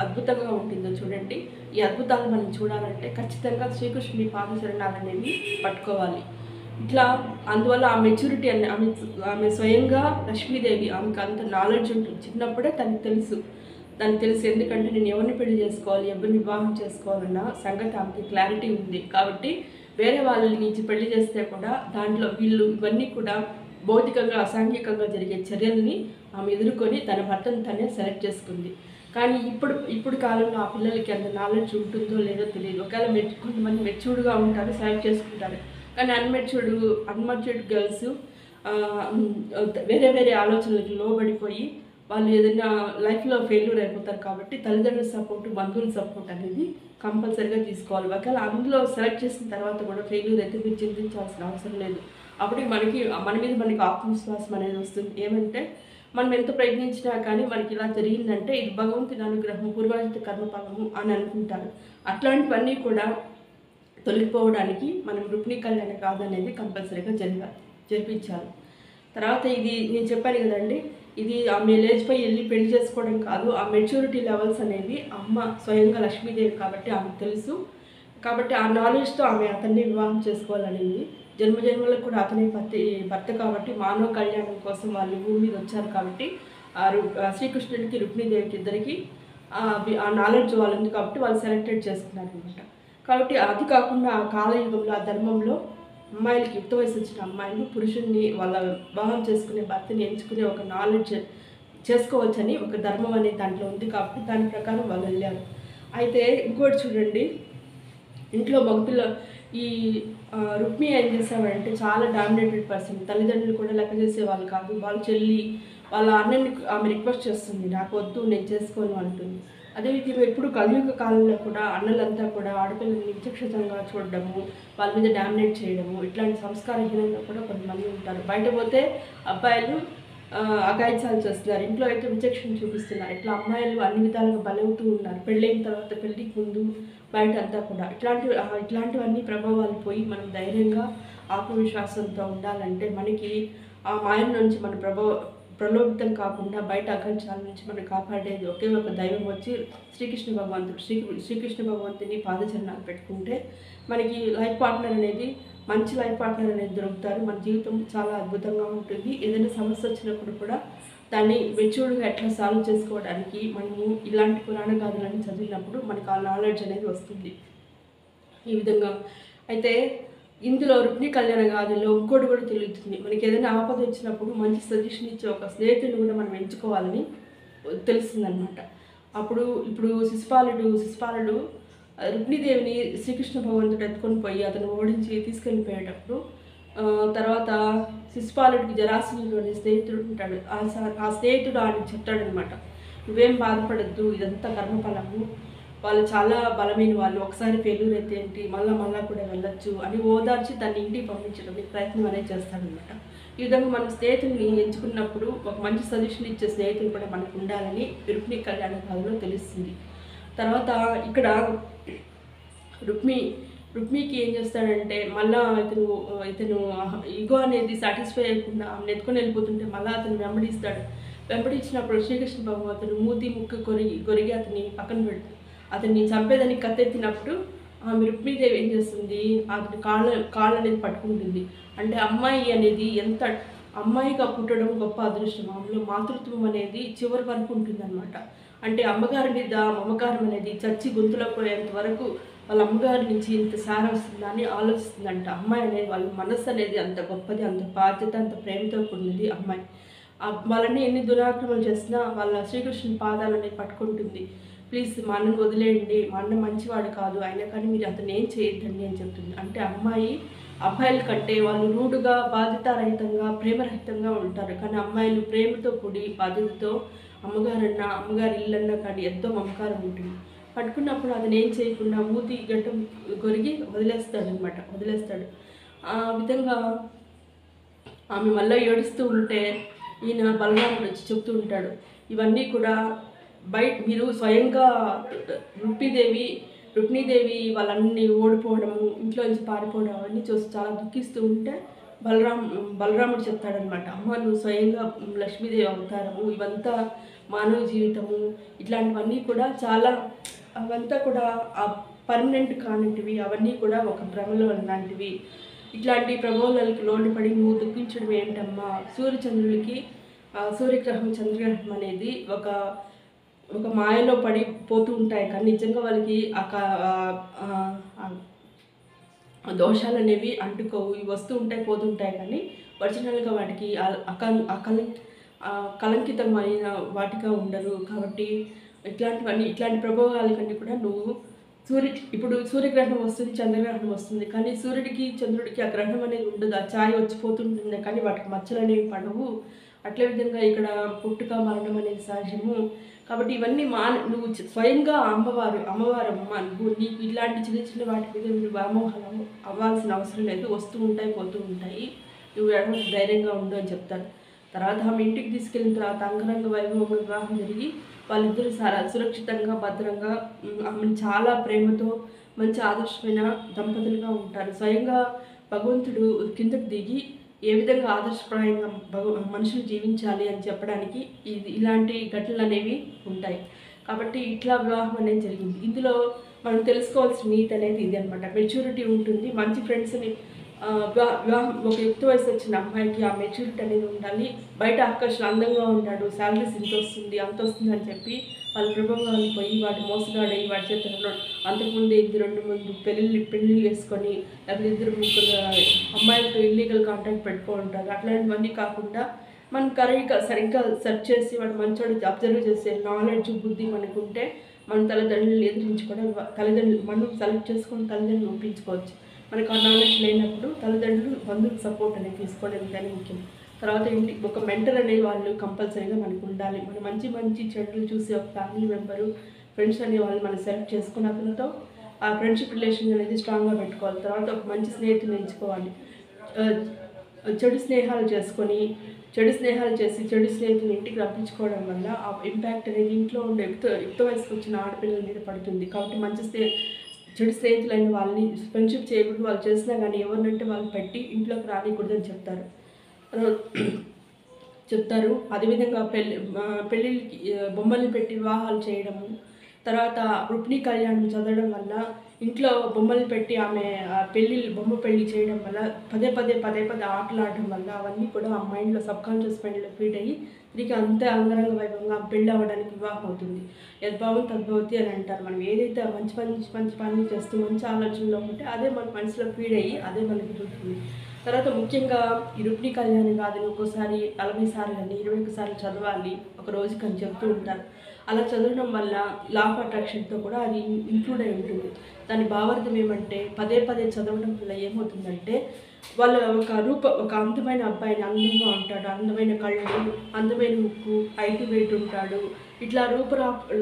అద్భుతంగా ఉంటుందో చూడండి. ఈ అద్భుతాలు మనం చూడాలంటే ఖచ్చితంగా శ్రీకృష్ణుని పాదచరణాలు అనేవి పట్టుకోవాలి. ఇట్లా అందువల్ల ఆ మెచ్యూరిటీ ఆమె స్వయంగా లక్ష్మీదేవి. ఆమెకు అంత నాలెడ్జ్ ఉంటుంది. చిన్నప్పుడే తనకు తెలుసు ఎందుకంటే నేను ఎవరిని పెళ్లి చేసుకోవాలి, ఎవరిని వివాహం చేసుకోవాలన్న సంగతి ఆమెకి క్లారిటీ ఉంది. కాబట్టి వేరే వాళ్ళ నుంచి పెళ్లి చేస్తే కూడా దాంట్లో ఇవన్నీ కూడా భౌతికంగా అసాంఘికంగా జరిగే చర్యల్ని ఆమె ఎదుర్కొని తన భర్తను తనే సెలెక్ట్ చేసుకుంది. కానీ ఇప్పుడు కాలంలో ఆ పిల్లలకి అంత నాలెడ్జ్ ఉంటుందో లేదో తెలియదు. ఒకవేళ కొంతమంది మెచ్యూర్డ్గా ఉంటారు, సెలెక్ట్ చేసుకుంటారు. కానీ అన్మెచ్యూర్డ్ గర్ల్స్ వేరే ఆలోచనలకు లోబడిపోయి వాళ్ళు ఏదైనా లైఫ్లో ఫెయిల్యూర్ అయిపోతారు. కాబట్టి తల్లిదండ్రుల సపోర్ట్ బంధువుల సపోర్ట్ అనేది కంపల్సరీగా తీసుకోవాలి. ఒకవేళ అందులో సెలెక్ట్ చేసిన తర్వాత కూడా ఫెయిల్యూర్ అయితే మీరు చింతించాల్సిన అవసరం లేదు. అప్పుడు మన మీద మనకి ఆత్మవిశ్వాసం అనేది వస్తుంది. ఏమంటే మనం ఎంత ప్రయత్నించినా కానీ మనకి ఇలా జరిగిందంటే ఇది భగవంతుని అనుగ్రహం పూర్వాజిత కర్మఫలము అని అనుకుంటారు. అట్లాంటివన్నీ కూడా తొలగిపోవడానికి మనం రుక్మిణి కళ్యాణ గాథ అనేది కంపల్సరీగా జరిపించాలి. తర్వాత ఇది నేను చెప్పాను కదండి, ఇది ఆమె ఏజ్పై వెళ్ళి పెళ్లి చేసుకోవడం కాదు. ఆ మెచ్యూరిటీ లెవెల్స్ అనేవి అమ్మ స్వయంగా లక్ష్మీదేవి కాబట్టి ఆమెకు తెలుసు. కాబట్టి ఆ నాలెడ్జ్తో ఆమె అతన్ని వివాహం చేసుకోవాలనేది. జన్మజన్మలకు కూడా అతనే భర్త కాబట్టి మానవ కళ్యాణం కోసం వాళ్ళు భూమి మీద వచ్చారు. కాబట్టి శ్రీకృష్ణుడికి రుక్మిణీదేవికి ఇద్దరికి ఆ నాలెడ్జ్ వాళ్ళు ఉంది కాబట్టి వాళ్ళు సెలెక్టెడ్ చేసుకున్నారు అనమాట. కాబట్టి అది కాకుండా ఆ కాలయుగంలో ఆ ధర్మంలో అమ్మాయిలకి యుక్త వయసు వచ్చిన అమ్మాయిలు పురుషుడిని వాళ్ళ వివాహం చేసుకునే భర్తని ఎంచుకునే ఒక నాలెడ్జ్ చేసుకోవచ్చని ఒక ధర్మం అనేది దాంట్లో ఉంది. కాబట్టి దాని ప్రకారం వాళ్ళు వెళ్ళారు. అయితే ఇంకోటి చూడండి, ఇంట్లో ఈ రుక్మి ఏం చేసేవాడంటే చాలా డామినేటెడ్ పర్సన్. తల్లిదండ్రులు కూడా లెక్క చేసేవాళ్ళు కాదు. వాళ్ళ చెల్లి వాళ్ళ అన్నని ఆమె రిక్వెస్ట్ చేస్తుంది, నాకు వద్దు నేను చేసుకోను అంటుంది. అదే విధంగా ఇప్పుడు కలియుగ కాలంలో కూడా అన్నలంతా కూడా ఆడపిల్లల్ని విచక్షితంగా చూడడము, వాళ్ళ మీద డామినేట్ చేయడము, ఇట్లాంటి సంస్కారహీనంగా కూడా కొంతమంది ఉంటారు. బయట పోతే అబ్బాయిలు అఘాయిత్యాలు చేస్తున్నారు, ఇంట్లో అయితే విచక్షణ చూపిస్తున్నారు. ఇట్లా అమ్మాయిలు అన్ని విధాలుగా బలవుతూ ఉన్నారు. పెళ్ళైన తర్వాత పెళ్ళికి ముందు బయట అంతా కూడా ఇట్లాంటివన్నీ ప్రభావాలు పోయి మనం ధైర్యంగా ఆత్మవిశ్వాసంతో ఉండాలంటే మనకి ఆ మాయ నుంచి మన ప్రలోభితం కాకుండా బయట అఘాయిత్యాల నుంచి మనం కాపాడేది ఒకే ఒక దైవం వచ్చి శ్రీకృష్ణ భగవంతుడు. శ్రీకృష్ణ భగవంతుని పాదచరణాలు పెట్టుకుంటే మనకి లైఫ్ పార్ట్నర్ అనేది మంచి లైఫ్ పార్ట్నర్ అనేది దొరుకుతారు. మన జీవితం చాలా అద్భుతంగా ఉంటుంది. ఏదైనా సమస్య వచ్చినప్పుడు కూడా దాన్ని మెచ్యూర్డ్గా ఎట్లా సాల్వ్ చేసుకోవడానికి మనము ఇలాంటి పురాణ గాథలన్నీ చదివినప్పుడు మనకు ఆ నాలెడ్జ్ అనేది వస్తుంది. ఈ విధంగా అయితే ఇందులో రుక్మిణీ కళ్యాణ గాథలో ఇంకోటి కూడా తెలుస్తుంది. మనకి ఏదైనా ఆపద వచ్చినప్పుడు మంచి సజెషన్ ఇచ్చే ఒక స్నేహితుడిని కూడా మనం ఎంచుకోవాలని తెలుస్తుందన్నమాట. ఇప్పుడు శిశుపాలుడు రుక్మిణీదేవిని శ్రీకృష్ణ భగవంతుడు ఎత్తుకొని పోయి అతను ఓడించి తీసుకెళ్ళిపోయేటప్పుడు తర్వాత శిశుపాలుడికి జరాసంధుడు అనే స్నేహితుడు ఉంటాడు. ఆ స్నేహితుడు ఆయనకు చెప్తాడనమాట, నువ్వేం బాధపడద్దు, ఇదంతా కర్మఫలము, వాళ్ళు చాలా బలమైన వాళ్ళు, ఒకసారి ఫెయిల్యూర్ అయితే ఏంటి, మళ్ళా కూడా వెళ్ళొచ్చు అని ఓదార్చి దాన్ని ఇంటికి పంపించడానికి ప్రయత్నం అనేది చేస్తాడనమాట. ఈ విధంగా మనం స్నేహితుల్ని ఎంచుకున్నప్పుడు ఒక మంచి సజెషన్ ఇచ్చే స్నేహితులు కూడా మనకు ఉండాలని రుక్మిణీ కళ్యాణ గాథలో తెలుస్తుంది. తర్వాత ఇక్కడ రుక్మికి ఏం చేస్తాడంటే మళ్ళీ ఇతను ఈగో అనేది సాటిస్ఫై అయ్యకుండా నెత్తుకొని వెళ్ళిపోతుంటే మళ్ళీ అతను వెంబడించినప్పుడు శ్రీకృష్ణ భగవంతుడు మూతి ముక్కు కొరిగి అతన్ని పక్కన పెడుతుంది. అతన్ని చంపేదానికి కత్తెత్తినప్పుడు ఆమె రుక్మిణీదేవి ఏం చేస్తుంది, అతని కాళ్ళు అనేది పట్టుకుంటుంది. అంటే అమ్మాయి అనేది ఎంత అమ్మాయిగా పుట్టడం గొప్ప అదృష్టం. ఆమెలో మాతృత్వం అనేది చివరి వరకు ఉంటుందన్నమాట. అంటే అమ్మగారి మీద మమకారం అనేది చచ్చి గొంతులో పోయేంత వరకు వాళ్ళ అమ్మగారి నుంచి ఇంత సారం వస్తుందని ఆలోచిస్తుందంట. అమ్మాయి అనేది వాళ్ళ మనస్సు అనేది అంత గొప్పది, అంత బాధ్యత, అంత ప్రేమతో కూడినది అమ్మాయి. వాళ్ళని ఎన్ని దురాక్రమణలు చేసినా వాళ్ళ శ్రీకృష్ణుని పాదాలని పట్టుకుంటుంది. ప్లీజ్ మా అన్నను వదిలేయండి, మా అన్న మంచివాడు కాదు, అయినా కానీ మీరు అతను ఏం చేయొద్దండి అని చెప్తుంది. అంటే అబ్బాయిల కంటే వాళ్ళు రూడుగా, బాధ్యతారహితంగా, ప్రేమరహితంగా ఉంటారు. కానీ అమ్మాయిలు ప్రేమతో కూడి బాధ్యతతో అమ్మగారి ఇల్లన్నా కానీ ఎంతో మమకారం ఉంటుంది. పట్టుకున్నప్పుడు అతను ఏం చేయకుండా మూతి గడ్డం కొరిగి వదిలేస్తాడు. ఆ విధంగా ఆమె మళ్ళీ ఏడుస్తూ ఉంటే ఈయన బలరాముడు వచ్చి చెప్తూ ఉంటాడు, ఇవన్నీ కూడా మీరు స్వయంగా రుక్మిణీదేవి వాళ్ళన్నీ ఓడిపోవడము, ఇంట్లో నుంచి పారిపోవడం అవన్నీ చూసి చాలా దుఃఖిస్తూ ఉంటే బలరాముడు చెప్తాడనమాట, అమ్మ నువ్వు స్వయంగా లక్ష్మీదేవి అవతారము, ఇవంతా మానవ జీవితము, ఇట్లాంటివన్నీ కూడా అవంతా కూడా పర్మనెంట్ కానిటివి, అవన్నీ కూడా ఒక భ్రమలో లాంటివి. ఇట్లాంటి ప్రభావాలకు లోటుపడి నువ్వు దుఃఖించడం ఏంటమ్మా, సూర్యగ్రహం చంద్రగ్రహం అనేది ఒక మాయలో పోతూ ఉంటాయి. కానీ నిజంగా వాళ్ళకి ఆ దోషాలు అనేవి అంటుకోవు, ఇవి వస్తూ ఉంటాయి పోతూ ఉంటాయి. కానీ ఒరిజినల్గా వాటికి కలంకితమైన వాటిగా ఉండరు. కాబట్టి ఇట్లాంటి ప్రభావాల కంటే కూడా నువ్వు ఇప్పుడు సూర్యగ్రహణం వస్తుంది, చంద్రగ్రహణం వస్తుంది, కానీ సూర్యుడికి చంద్రుడికి ఆ గ్రహణం అనేది ఉండదు, ఆ ఛాయ వచ్చిపోతుంటుంది, కానీ వాటికి మచ్చలు అనేవి పడవు. అట్లే విధంగా ఇక్కడ పుట్టుక మరణం అనేది సహజము. కాబట్టి ఇవన్నీ నువ్వు స్వయంగా అమ్మవారమ్మ, నీకు ఇలాంటి చిన్న చిన్న వాటి మీద మీరు వ్యామోహాలు అవ్వాల్సిన అవసరం లేదు, వస్తూ ఉంటాయి పోతూ ఉంటాయి, నువ్వు ఎడమ ధైర్యంగా ఉండు అని చెప్తారు. తర్వాత ఆమె ఇంటికి తీసుకెళ్ళిన తర్వాత అంగరంగ వైభవంగా వివాహం జరిగి వాళ్ళిద్దరూ సురక్షితంగా భద్రంగా ఆమెను చాలా ప్రేమతో మంచి ఆదర్శమైన దంపతులుగా ఉంటారు. స్వయంగా భగవంతుడు కిందకు దిగి ఏ విధంగా ఆదర్శప్రాయంగా మనుషులు జీవించాలి అని చెప్పడానికి ఇలాంటి ఘటనలు అనేవి ఉంటాయి. కాబట్టి ఇట్లా వివాహం అనేది జరిగింది. ఇందులో మనం తెలుసుకోవాల్సిన నీతి అనేది ఇది అనమాట. మెచ్యూరిటీ ఉంటుంది, మంచి ఫ్రెండ్స్ని వివాహం ఒక యుక్త వయసు వచ్చిన అమ్మాయికి ఆ మెచ్యూరిటీ అనేది ఉండాలి. బయట ఆకర్షణ అందంగా ఉంటాడు, శాలరీస్ ఇంత వస్తుంది అంత వస్తుంది అని చెప్పి వాళ్ళ ప్రభావాలు పోయి వాటి మోసగాడై వాటి చేతుల్లో అంతకుముందే 2 పెళ్ళిళ్ళు వేసుకొని లేకపోతే 2 అమ్మాయిలతో ఇల్లీగల్ కాంటాక్ట్ పెట్టుకుంటారు. అట్లాంటివన్నీ కాకుండా మనం సరిగ్గా సెర్చ్ చేసి వాడు మంచోడు అబ్జర్వ్ చేసే నాలెడ్జ్ బుద్ధి మనకుంటే మన తల్లిదండ్రులు ఎదిరించుకోవడం మనం సెలెక్ట్ చేసుకొని తల్లిదండ్రులు ఒప్పించుకోవచ్చు. మనకు ఆ నాలెడ్జ్ లేనప్పుడు తల్లిదండ్రులు బంధువుల సపోర్ట్ అనేది తీసుకోవడం ఎంతైనా ముఖ్యం. తర్వాత ఏంటి, ఒక మెంటర్ అనే వాళ్ళు కంపల్సరీగా మనకు ఉండాలి. మన మంచి మంచి చెడులు చూసి ఒక ఫ్యామిలీ మెంబరు, ఫ్రెండ్స్ అనే వాళ్ళు మనం సెలెక్ట్ చేసుకున్న అతనితో ఆ ఫ్రెండ్షిప్ రిలేషన్ అనేది స్ట్రాంగ్గా పెట్టుకోవాలి. తర్వాత ఒక మంచి స్నేహితుని ఎంచుకోవాలి. చెడు స్నేహాలు చేసి చెడు స్నేహితుని ఇంటికి రప్పించుకోవడం వల్ల ఆ ఇంపాక్ట్ అనేది ఇంట్లో ఉండే యుక్త వయసుకు వచ్చిన ఆడపిల్లల మీద పడుతుంది. కాబట్టి చెడు స్నేహితులైన వాళ్ళని ఫ్రెండ్షిప్ చేయకూడదు. వాళ్ళు చేసినా కానీ ఎవరినంటే వాళ్ళు పెట్టి ఇంట్లోకి రానికూడదని చెప్తారు. అదేవిధంగా పెళ్ళిళ్ళకి బొమ్మల్ని పెట్టి వివాహాలు చేయడము, తర్వాత రుక్మిణీ కళ్యాణం చదవడం వల్ల ఇంట్లో బొమ్మలు పెట్టి ఆమె బొమ్మ పెళ్ళి చేయడం వల్ల పదే పదే ఆటలు ఆడడం వల్ల అవన్నీ కూడా ఆ మైండ్లో సబ్కాన్షియస్ మైండ్లో ఫీడ్ అయ్యి తిరిగి అంతే అంగరంగ వైభవంగా పెళ్ళి అవ్వడానికి వివాహం అవుతుంది. యద్భావం తద్భవతి అని అంటారు. మనం ఏదైతే మంచి పనులు చేస్తూ మంచి ఆలోచనలో ఉంటే అదే మన మనసులో ఫీడ్ అయ్యి అదే మనకి జరుగుతుంది. తర్వాత ముఖ్యంగా ఈ రుక్మిణీ కళ్యాణం కాదని ఒక్కోసారి 40 సార్లు అని 21 సార్లు చదవాలి ఒక రోజుకి అని చెప్తూ ఉంటారు. అలా చదవడం వల్ల లా ఆఫ్ అట్రాక్షన్తో కూడా అది ఇంక్లూడ్ అయి ఉంటుంది. దాని భావార్థం ఏమంటే పదే చదవడం వల్ల ఏమవుతుందంటే వాళ్ళ ఒక అందమైన అబ్బాయిని అందంగా ఉంటాడు, అందమైన కళ్ళు, అందమైన ముక్కు, హైట్ వెయిట్ ఉంటాడు, ఇట్లా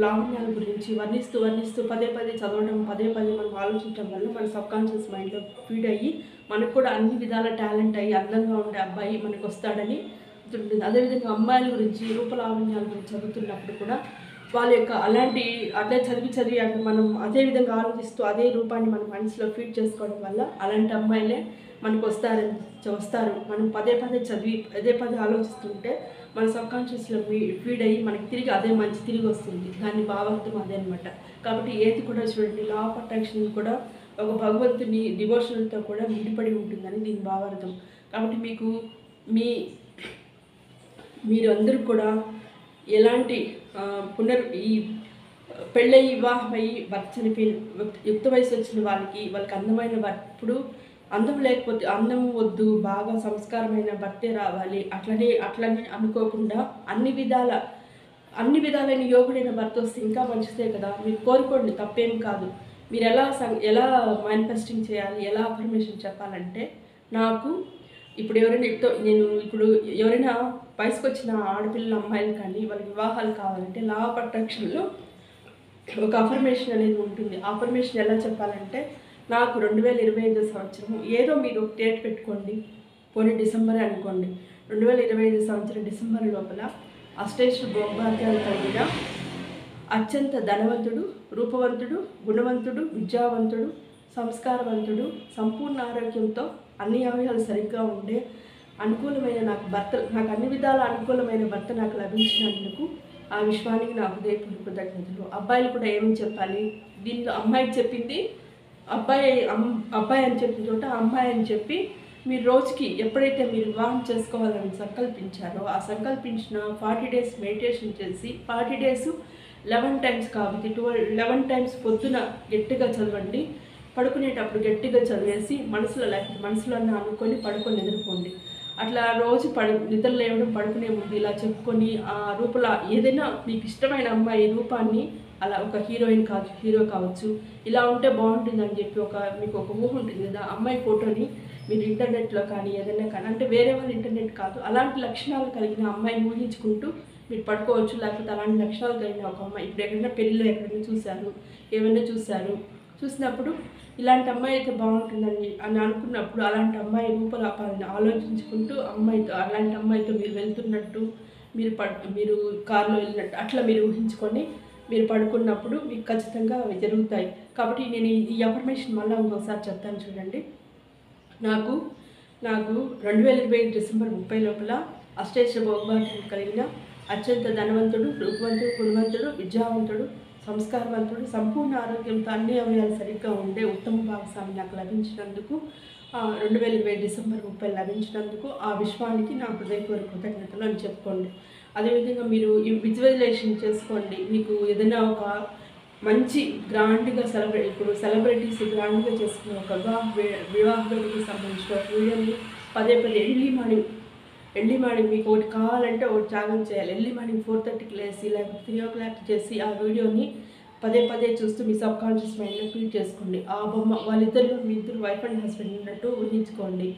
లావణ్యాల గురించి వర్ణిస్తూ పదే చదవడం, పదే మనం ఆలోచించడం వల్ల మన సబ్కాన్షియస్ మైండ్లో ఫీడ్ అయ్యి మనకు కూడా అన్ని విధాల టాలెంట్ అయ్యి అందంగా ఉండే అబ్బాయి మనకు వస్తాడని ఉంటుంది. అదేవిధంగా అమ్మాయిల గురించి లావణ్యాల గురించి చదువుతున్నప్పుడు కూడా వాళ్ళ యొక్క అట్లా చదివి అంటే మనం అదే విధంగా ఆలోచిస్తూ అదే రూపాన్ని మన మనసులో ఫీడ్ చేసుకోవడం వల్ల అలాంటి అమ్మాయిలే మనకు వస్తారు. మనం పదే చదివి పదే ఆలోచిస్తుంటే మన సబ్కాన్షియస్లో ఫీడ్ అయ్యి మనకి తిరిగి అదే మంచి తిరిగి వస్తుంది. దాని భావార్థం అదే అనమాట. కాబట్టి ఏది కూడా చూడండి, లా ఆఫ్ అట్రాక్షన్ కూడా ఒక భగవంతుని డివోషనల్తో కూడా ముడిపడి ఉంటుందని దీని భావార్థం. కాబట్టి మీరు అందరూ కూడా ఎలాంటి ఈ పెళ్ళయి వివాహమయ్యి భర్త చనిపోయిన యుక్త వయసు వచ్చిన వాళ్ళకి అందమైన ఇప్పుడు అందం లేకపోతే అందం వద్దు, బాగా సంస్కారమైన భర్తే రావాలి అట్లనే అనుకోకుండా అన్ని విధాలైన యోగుడైన భర్త వస్తే ఇంకా మంచిదే కదా. మీరు కోరుకోండి, తప్పేం కాదు. మీరు ఎలా మేనిఫెస్టింగ్ చేయాలి, ఎలా అఫర్మేషన్ చెప్పాలంటే, నాకు ఇప్పుడు ఎవరైనా వయసుకు వచ్చిన ఆడపిల్లల అమ్మాయిలు కానీ వాళ్ళకి వివాహాలు కావాలంటే లా ఆఫ్ అట్రాక్షన్లో ఒక అఫర్మేషన్ అనేది ఉంటుంది. అఫర్మేషన్ ఎలా చెప్పాలంటే, నాకు 2025 సంవత్సరం ఏదో మీరు ఒక డేట్ పెట్టుకోండి, పోనీ డిసెంబరే అనుకోండి. 2025 సంవత్సరం డిసెంబర్ లోపల అష్టైశ్వర్య భోగభాగ్యాలు కలిగిన అత్యంత ధనవంతుడు, రూపవంతుడు, గుణవంతుడు, విద్యావంతుడు, సంస్కారవంతుడు, సంపూర్ణ ఆరోగ్యంతో అన్ని అవయవాలు సరిగ్గా ఉండే అనుకూలమైన నాకు అన్ని విధాల అనుకూలమైన భర్త నాకు లభించినందుకు ఆ విశ్వానికి నా హృదయపూర్వక కృతజ్ఞతలు. అబ్బాయిలు కూడా ఏమని చెప్పాలి, దీనిలో అమ్మాయికి చెప్పింది అబ్బాయి అని చెప్పిన చోట అమ్మాయి అని చెప్పి మీరు రోజుకి ఎప్పుడైతే మీరు వివాహం చేసుకోవాలని సంకల్పించారో ఆ సంకల్పించిన 40 డేస్ మెడిటేషన్ చేసి 40 డేస్ 11 టైమ్స్ కాబట్టి 11 టైమ్స్ పొద్దున గట్టిగా చదవండి. పడుకునేటప్పుడు గట్టిగా చదివేసి మనసులో అనుకొని పడుకొని నిద్రపోండి. అట్లా రోజు నిద్ర లేవడం, పడుకునే ముందు ఇలా చెప్పుకొని ఆ రూపంలో ఏదైనా మీకు ఇష్టమైన అమ్మాయి రూపాన్ని అలా ఒక హీరో కావచ్చు ఇలా ఉంటే బాగుంటుందని చెప్పి మీకు ఒక ఊహ ఉంటుంది కదా, అమ్మాయి ఫోటోని మీరు ఇంటర్నెట్లో కానీ ఏదైనా కానీ అంటే వేరే వాళ్ళ ఇంటర్నెట్ కాదు, అలాంటి లక్షణాలు కలిగిన అమ్మాయిని ఊహించుకుంటూ మీరు పడుకోవచ్చు. లేకపోతే అలాంటి లక్షణాలు కలిగిన ఒక అమ్మాయి ఇప్పుడు ఎక్కడైనా పెళ్ళిలో ఎక్కడైనా చూసినప్పుడు ఇలాంటి అమ్మాయి అయితే బాగుంటుందని అనుకున్నప్పుడు అలాంటి అమ్మాయి రూపలాపాలను ఆలోచించుకుంటూ అలాంటి అమ్మాయితో మీరు వెళ్తున్నట్టు మీరు కారులో వెళ్ళినట్టు అట్లా మీరు ఊహించుకొని మీరు పడుకున్నప్పుడు మీకు ఖచ్చితంగా అవి జరుగుతాయి. కాబట్టి నేను ఈ అఫర్మేషన్ మళ్ళీ ఇంకోసారి చెప్తాను చూడండి. నాకు 2025 డిసెంబర్ 30 లోపల అష్టైశ్వర్య భోగభాగ్యం కలిగిన అత్యంత ధనవంతుడు, రూపవంతుడు, గుణవంతుడు, విద్యావంతుడు, సంస్కారవంతుడు, సంపూర్ణ ఆరోగ్యంతో అన్ని అవయవాలు సరిగ్గా ఉండే ఉత్తమ భాగస్వామి నాకు లభించినందుకు 2025 డిసెంబర్ 30 లభించినందుకు ఆ విశ్వానికి నా హృదయపూర్వక కృతజ్ఞతలు అని చెప్పుకోండి. అదేవిధంగా మీరు ఈ విజువలైజేషన్ చేసుకోండి. మీకు ఏదైనా ఒక మంచి గ్రాండ్గా ఇప్పుడు సెలబ్రిటీస్ గ్రాండ్గా చేసుకునే ఒక వివాహ వేదికకి సంబంధించిన ఒక వీడియోని పదే ఎర్లీ మార్నింగ్ మీకు ఒకటి కావాలంటే ఒకటి త్యాగం చేయాలి. ఎర్లీ మార్నింగ్ 4:30కి లేసి లేకపోతే 3 o'clock చేసి ఆ వీడియోని పదే పదే చూస్తూ మీ సబ్ కాన్షియస్ మైండ్లో ఫీడ్ చేసుకోండి. ఆ బొమ్మ వాళ్ళిద్దరిలో మీ ఇద్దరు వైఫ్ అండ్ హస్బెండ్ ఉన్నట్టు ఊహించుకోండి.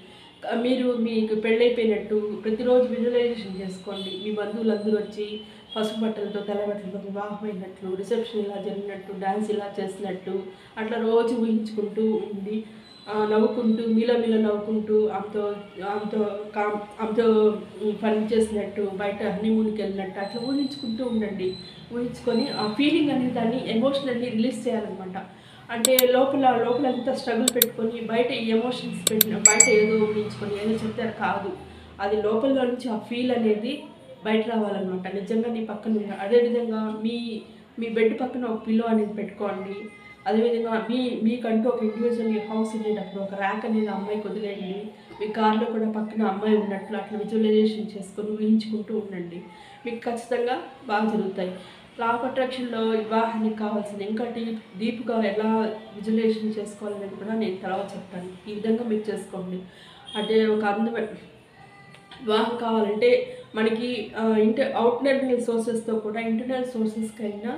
మీరు మీకు పెళ్ళైపోయినట్టు ప్రతిరోజు విజువలైజేషన్ చేసుకోండి. మీ బంధువులందరూ వచ్చి పసుపు బట్టలతో తెల్ల బట్టలతో వివాహమైనట్లు, రిసెప్షన్ ఇలా జరిగినట్టు, డ్యాన్స్ ఇలా చేసినట్టు అట్లా రోజు ఊహించుకుంటూ ఉండి నవ్వుకుంటూ మీలో నవ్వుకుంటూ ఆమెతో పని చేసినట్టు బయట హనీమూన్కి వెళ్ళినట్టు అట్లా ఊహించుకుంటూ ఉండండి. ఊహించుకొని ఆ ఫీలింగ్ అనే దాన్ని ఎమోషనల్లీ రిలీజ్ చేయాలన్నమాట. అంటే లోపలంతా స్ట్రగుల్ పెట్టుకొని బయట ఈ ఎమోషన్స్ పెట్టిన బయట ఏదో ఊహించుకొని ఏదో చెప్తారు కాదు. అది లోపల నుంచి ఆ ఫీల్ అనేది బయట రావాలన్నమాట. నిజంగా నీ పక్కన అదేవిధంగా మీ బెడ్ పక్కన ఒక పిల్లో అనేది పెట్టుకోండి. అదేవిధంగా మీకంటూ ఒక ఇండివిజువల్ హౌస్ ఉండేటప్పుడు ఒక ర్యాక్ అనేది అమ్మాయికి వదిలేయండి. మీ కార్లో కూడా పక్కన అమ్మాయి ఉన్నట్లు అట్లా విజువలైజేషన్ చేసుకొని ఊహించుకుంటూ ఉండండి. మీకు ఖచ్చితంగా బాగా జరుగుతాయి. లా ఆఫ్ అట్రాక్షన్లో వివాహానికి కావాల్సింది ఇంకా డీప్గా ఎలా విజువలైజేషన్ చేసుకోవాలనేది కూడా నేను తర్వాత చెప్తాను. ఈ విధంగా మీరు చేసుకోండి. అంటే ఒక అందమైన వివాహం కావాలంటే మనకి అవుట్లెట్ సోర్సెస్తో కూడా ఇంటర్నల్ సోర్సెస్కి అయినా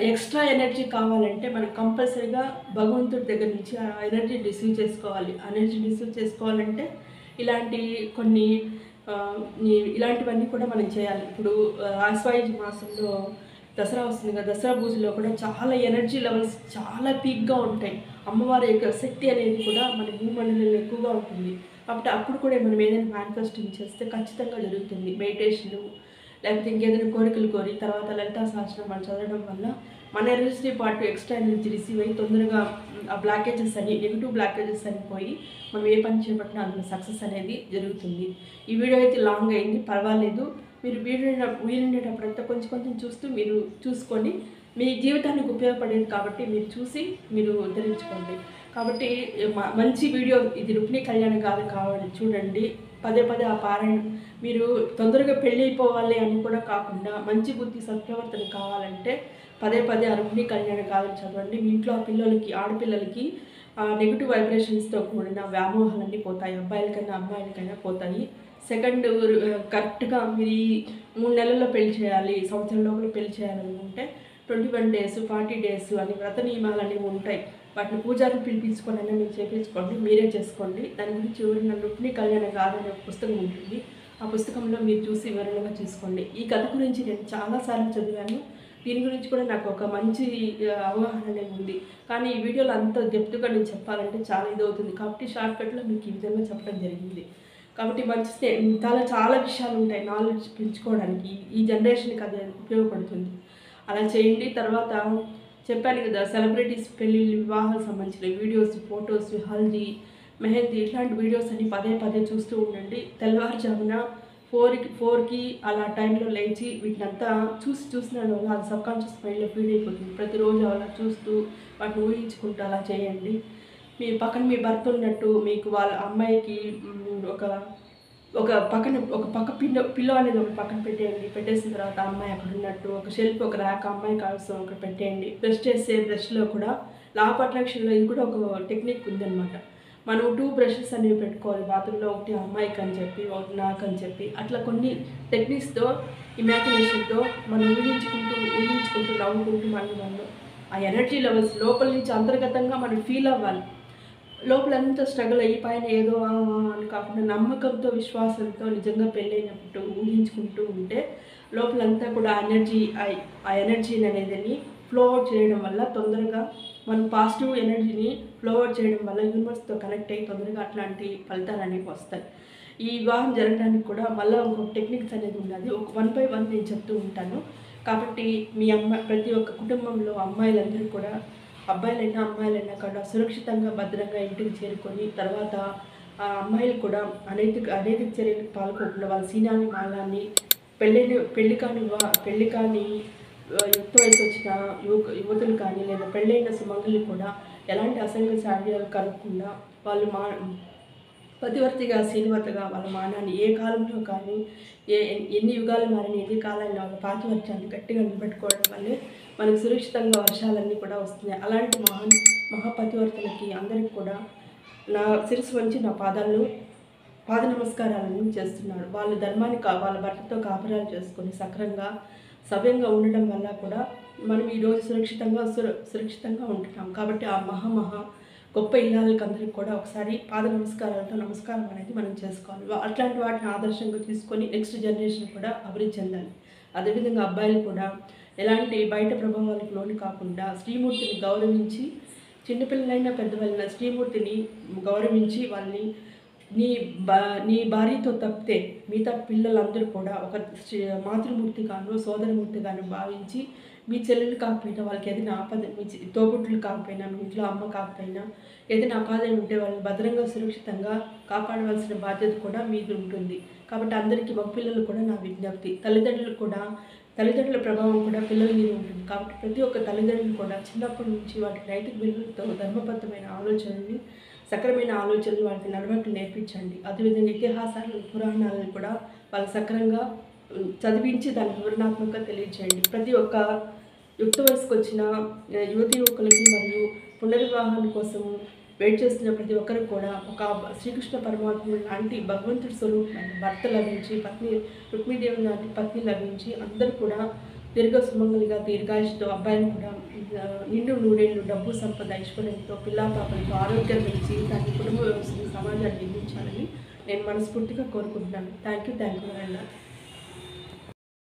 ఎక్స్ట్రా ఎనర్జీ కావాలంటే మనకు కంపల్సరీగా భగవంతుడి దగ్గర నుంచి ఆ ఎనర్జీ రిసీవ్ చేసుకోవాలి. ఎనర్జీ రిసీవ్ చేసుకోవాలంటే ఇలాంటి కొన్ని ఇలాంటివన్నీ కూడా మనం చేయాలి. ఇప్పుడు ఆశ్వాయుజ మాసంలో దసరా వస్తుంది కదా, దసరా పూజలో కూడా చాలా ఎనర్జీ లెవెల్స్ చాలా పీక్గా ఉంటాయి. అమ్మవారి యొక్క శక్తి అనేది కూడా మన భూమండలంలో ఎక్కువగా ఉంటుంది. కాబట్టి అప్పుడు కూడా మనం ఏదైనా మేనిఫెస్టింగ్ చేస్తే ఖచ్చితంగా జరుగుతుంది. మెడిటేషను లేకపోతే ఇంకేదైనా కోరికలు కోరి తర్వాత లలితా సహస్రనామాలు చదవడం వల్ల మన energy part extra energy receive అయ్యి తొందరగా ఆ బ్లాకేజెస్ అని నెగిటివ్ బ్లాకేజెస్ అని పోయి మనం ఏ పని చేపట్టినా అందులో సక్సెస్ అనేది జరుగుతుంది. ఈ వీడియో అయితే లాంగ్ అయింది, పర్వాలేదు. మీరు వీలుండేటప్పుడంతా కొంచెం చూస్తూ మీరు చూసుకొని మీ జీవితానికి ఉపయోగపడేది కాబట్టి మీరు చూసి మీరు ఉద్ధరించుకోండి. కాబట్టి మంచి వీడియో ఇది. రుక్మిణీ కళ్యాణ గాథ కావాలి చూడండి. పదే ఆ పారాయణ మీరు తొందరగా పెళ్ళి అయిపోవాలి అని కూడా కాకుండా మంచి బుద్ధి సత్ప్రవర్తన కావాలంటే పదే ఆ రుక్మిణీ కళ్యాణ గాథను చదవండి. మీ ఇంట్లో పిల్లలకి ఆడపిల్లలకి నెగిటివ్ వైబ్రేషన్స్తో కూడిన వ్యామోహాలన్నీ పోతాయి. అబ్బాయిలకైనా అమ్మాయిలకైనా పోతాయి. సెకండ్ కరెక్ట్గా మీరు ఈ 3 నెలల్లో పెళ్లి చేయాలి, సంవత్సరం లోపల పెళ్లి చేయాలనుకుంటే 21 డేస్ 40 డేస్ అని వ్రత నియమాలు అనేవి ఉంటాయి. వాటిని పూజారిని పిలిపించుకొని అయినా మీరు చేయించుకోండి, మీరే చేసుకోండి. దాని గురించి వివరణ రుక్మిణీ కళ్యాణ గాథ అనే పుస్తకం ఉంటుంది. ఆ పుస్తకంలో మీరు చూసి వివరణగా చూసుకోండి. ఈ కథ గురించి నేను చాలాసార్లు చదివాను. దీని గురించి కూడా నాకు ఒక మంచి అవగాహన అనేది ఉంది. కానీ ఈ వీడియోలో అంత డెప్త్గా నేను చెప్పాలంటే చాలా ఇదవుతుంది. కాబట్టి షార్ట్కట్లో మీకు ఈ విధంగా చెప్పడం జరిగింది. కాబట్టి మంచి చాలా విషయాలు ఉంటాయి నాలెడ్జ్ పెంచుకోవడానికి. ఈ జనరేషన్కి అది ఉపయోగపడుతుంది. అలా చేయండి. తర్వాత చెప్పాను కదా, సెలబ్రిటీస్ పెళ్ళిళ్ళు వివాహాలకు సంబంధించిన వీడియోస్, ఫొటోస్, హల్దీ, మెహందీ ఇట్లాంటి వీడియోస్ అన్ని పదే చూస్తూ ఉండండి. తెల్లవారుజామున 4కి అలా టైంలో లేచి వీటినంతా చూసిన వల్ల అది సబ్కాన్షియస్ మైండ్లో ఫీడ్ అయిపోతుంది. ప్రతిరోజు అలా చూస్తూ వాటిని ఊహించుకుంటూ అలా చేయండి. మీ పక్కన మీ భర్త ఉన్నట్టు మీకు వాళ్ళ అమ్మాయికి ఒక పక్క పిల్లో అనేది ఒక పక్కన పెట్టేయండి. పెట్టేసిన తర్వాత అమ్మాయి అక్కడ ఉన్నట్టు ఒక షెల్ఫ్, ఒక ర్యాక్ అమ్మాయి కావాల్సిన ఒకటి పెట్టేయండి. బ్రష్ చేసే బ్రష్లో కూడా లా ఆఫ్ అట్రాక్షన్లో ఇది కూడా ఒక టెక్నిక్ ఉందన్నమాట. మనం 2 బ్రషెస్ అనేవి పెట్టుకోవాలి. బాత్రూంలో ఒకటి అమ్మాయికి అని చెప్పి, ఒకటి నాకు అని చెప్పి అట్లా కొన్ని టెక్నిక్స్తో ఇమాజినేషన్తో మనం ఊహించుకుంటూ నవ్వుకుంటూ మనం ఆ ఎనర్జీ లెవెల్స్ లోపల నుంచి అంతర్గతంగా మనం ఫీల్ అవ్వాలి. లోపలంతా స్ట్రగుల్ అయ్యి పైన ఏదో అని కాకుండా నమ్మకంతో విశ్వాసంతో నిజంగా పెళ్ళైనప్పుడు ఊహించుకుంటూ ఉంటే లోపలంతా కూడా ఆ ఎనర్జీని అనేది ఫ్లో అవుట్ చేయడం వల్ల తొందరగా మనం పాజిటివ్ ఎనర్జీని ఫ్లో అవుట్ చేయడం వల్ల యూనివర్స్తో కనెక్ట్ అయ్యి తొందరగా అట్లాంటి ఫలితాలు అనేవి వస్తాయి. ఈ వివాహం జరగడానికి కూడా మళ్ళీ ఇంకొక టెక్నిక్స్ అనేది ఉన్నది. ఒక 1 by 1 నేను చెప్తూ ఉంటాను. కాబట్టి మీ ప్రతి ఒక్క కుటుంబంలో అమ్మాయిలందరూ కూడా అబ్బాయిలైనా అమ్మాయిలైనా కూడా సురక్షితంగా భద్రంగా ఇంటికి చేరుకొని తర్వాత ఆ అమ్మాయిలు కూడా అనైతిక చర్యలకు పాల్గొకుండా వాళ్ళ సీనాన్ని మాలాన్ని పెళ్లి కాని యుక్త వయసు వచ్చిన యువతులు కానీ లేదా పెళ్ళైన సుమంగళ్ళు కూడా ఎలాంటి అసంగ సాధ్యాలు కలగకుండా వాళ్ళు పతివర్తిగా శ్రీనివర్తగా వాళ్ళ మానాన్ని ఏ కాలంలో కానీ ఎన్ని యుగాలు మారిన ఎన్ని కాలాల్లో వాళ్ళ పాతివర్త్యాన్ని గట్టిగా నిలబెట్టుకోవడం వల్లే మనకు సురక్షితంగా వర్షాలన్నీ కూడా వస్తున్నాయి. అలాంటి మహాపతివర్తలకి అందరికీ కూడా నా శిరస్సు వంచి నా పాద నమస్కారాలను చేస్తున్నాడు. వాళ్ళ ధర్మాన్ని వాళ్ళ భర్తతో కాపురాలు చేసుకొని సక్రంగా సవ్యంగా ఉండడం వల్ల కూడా మనం ఈరోజు సురక్షితంగా ఉంటున్నాం. కాబట్టి ఆ మహా గొప్ప ఇల్లాలకు అందరికీ కూడా ఒకసారి పాద నమస్కారాలతో నమస్కారం అనేది మనం చేసుకోవాలి. అట్లాంటి వాటిని ఆదర్శంగా తీసుకొని నెక్స్ట్ జనరేషన్ కూడా అభివృద్ధి చెందాలి. అదేవిధంగా అబ్బాయిలు కూడా ఎలాంటి బయట ప్రభావాలకు లోను కాకుండా శ్రీమూర్తిని గౌరవించి, చిన్నపిల్లలైనా పెద్దవాళ్ళైనా శ్రీమూర్తిని గౌరవించి వాళ్ళని నీ భార్యతో తప్పితే మిగతా పిల్లలందరూ కూడా ఒక మాతృమూర్తిగాను సోదరమూర్తిగాను భావించి, మీ చెల్లెలు కాకపోయినా వాళ్ళకి ఏదైనా ఆపద, మీ తోబుట్టులు కాకపోయినా, మీ ఇంట్లో అమ్మ కాకపోయినా ఏదైనా అపాయం ఉంటే వాళ్ళని భద్రంగా సురక్షితంగా కాపాడవలసిన బాధ్యత కూడా మీది ఉంటుంది. కాబట్టి అందరికీ మగపిల్లలు కూడా నా విజ్ఞప్తి, తల్లిదండ్రుల ప్రభావం కూడా పిల్లల మీద ఉంటుంది. కాబట్టి ప్రతి ఒక్క తల్లిదండ్రులు కూడా చిన్నప్పటి నుంచి వాటి నైతిక విలువలతో ధర్మబద్ధమైన ఆలోచనల్ని, సక్రమైన ఆలోచనలు వాళ్ళకి నడవట్లు నేర్పించండి. అదేవిధంగా ఇతిహాసాలను, పురాణాలను కూడా వాళ్ళు సక్రంగా చదివించి దాని వివరణాత్మకంగా తెలియజేయండి. ప్రతి ఒక్క యుక్త వయసుకు వచ్చిన యువతి యువకులకి మరియు పునర్వివాహం కోసం వెయిట్ చేస్తున్న ప్రతి ఒక్కరికి కూడా ఒక శ్రీకృష్ణ పరమాత్ముడు లాంటి భగవంతుడి స్వరూపమైన భర్త లభించి, పత్ని రుక్మిదేవి లాంటి పత్ని లభించి అందరూ కూడా సుమంగలిగా దీర్ఘాయుషుతో, అబ్బాయిని కూడా నిండు నూరేళ్ళు డబ్బు సంపద ఐశ్వర్యంతో పిల్లాపాపలతో ఆరోగ్యంగా జీవితాన్ని, కుటుంబ వ్యవస్థని, సమాజాన్ని నిర్మించాలని నేను మనస్ఫూర్తిగా కోరుకుంటున్నాను. Thank you very much.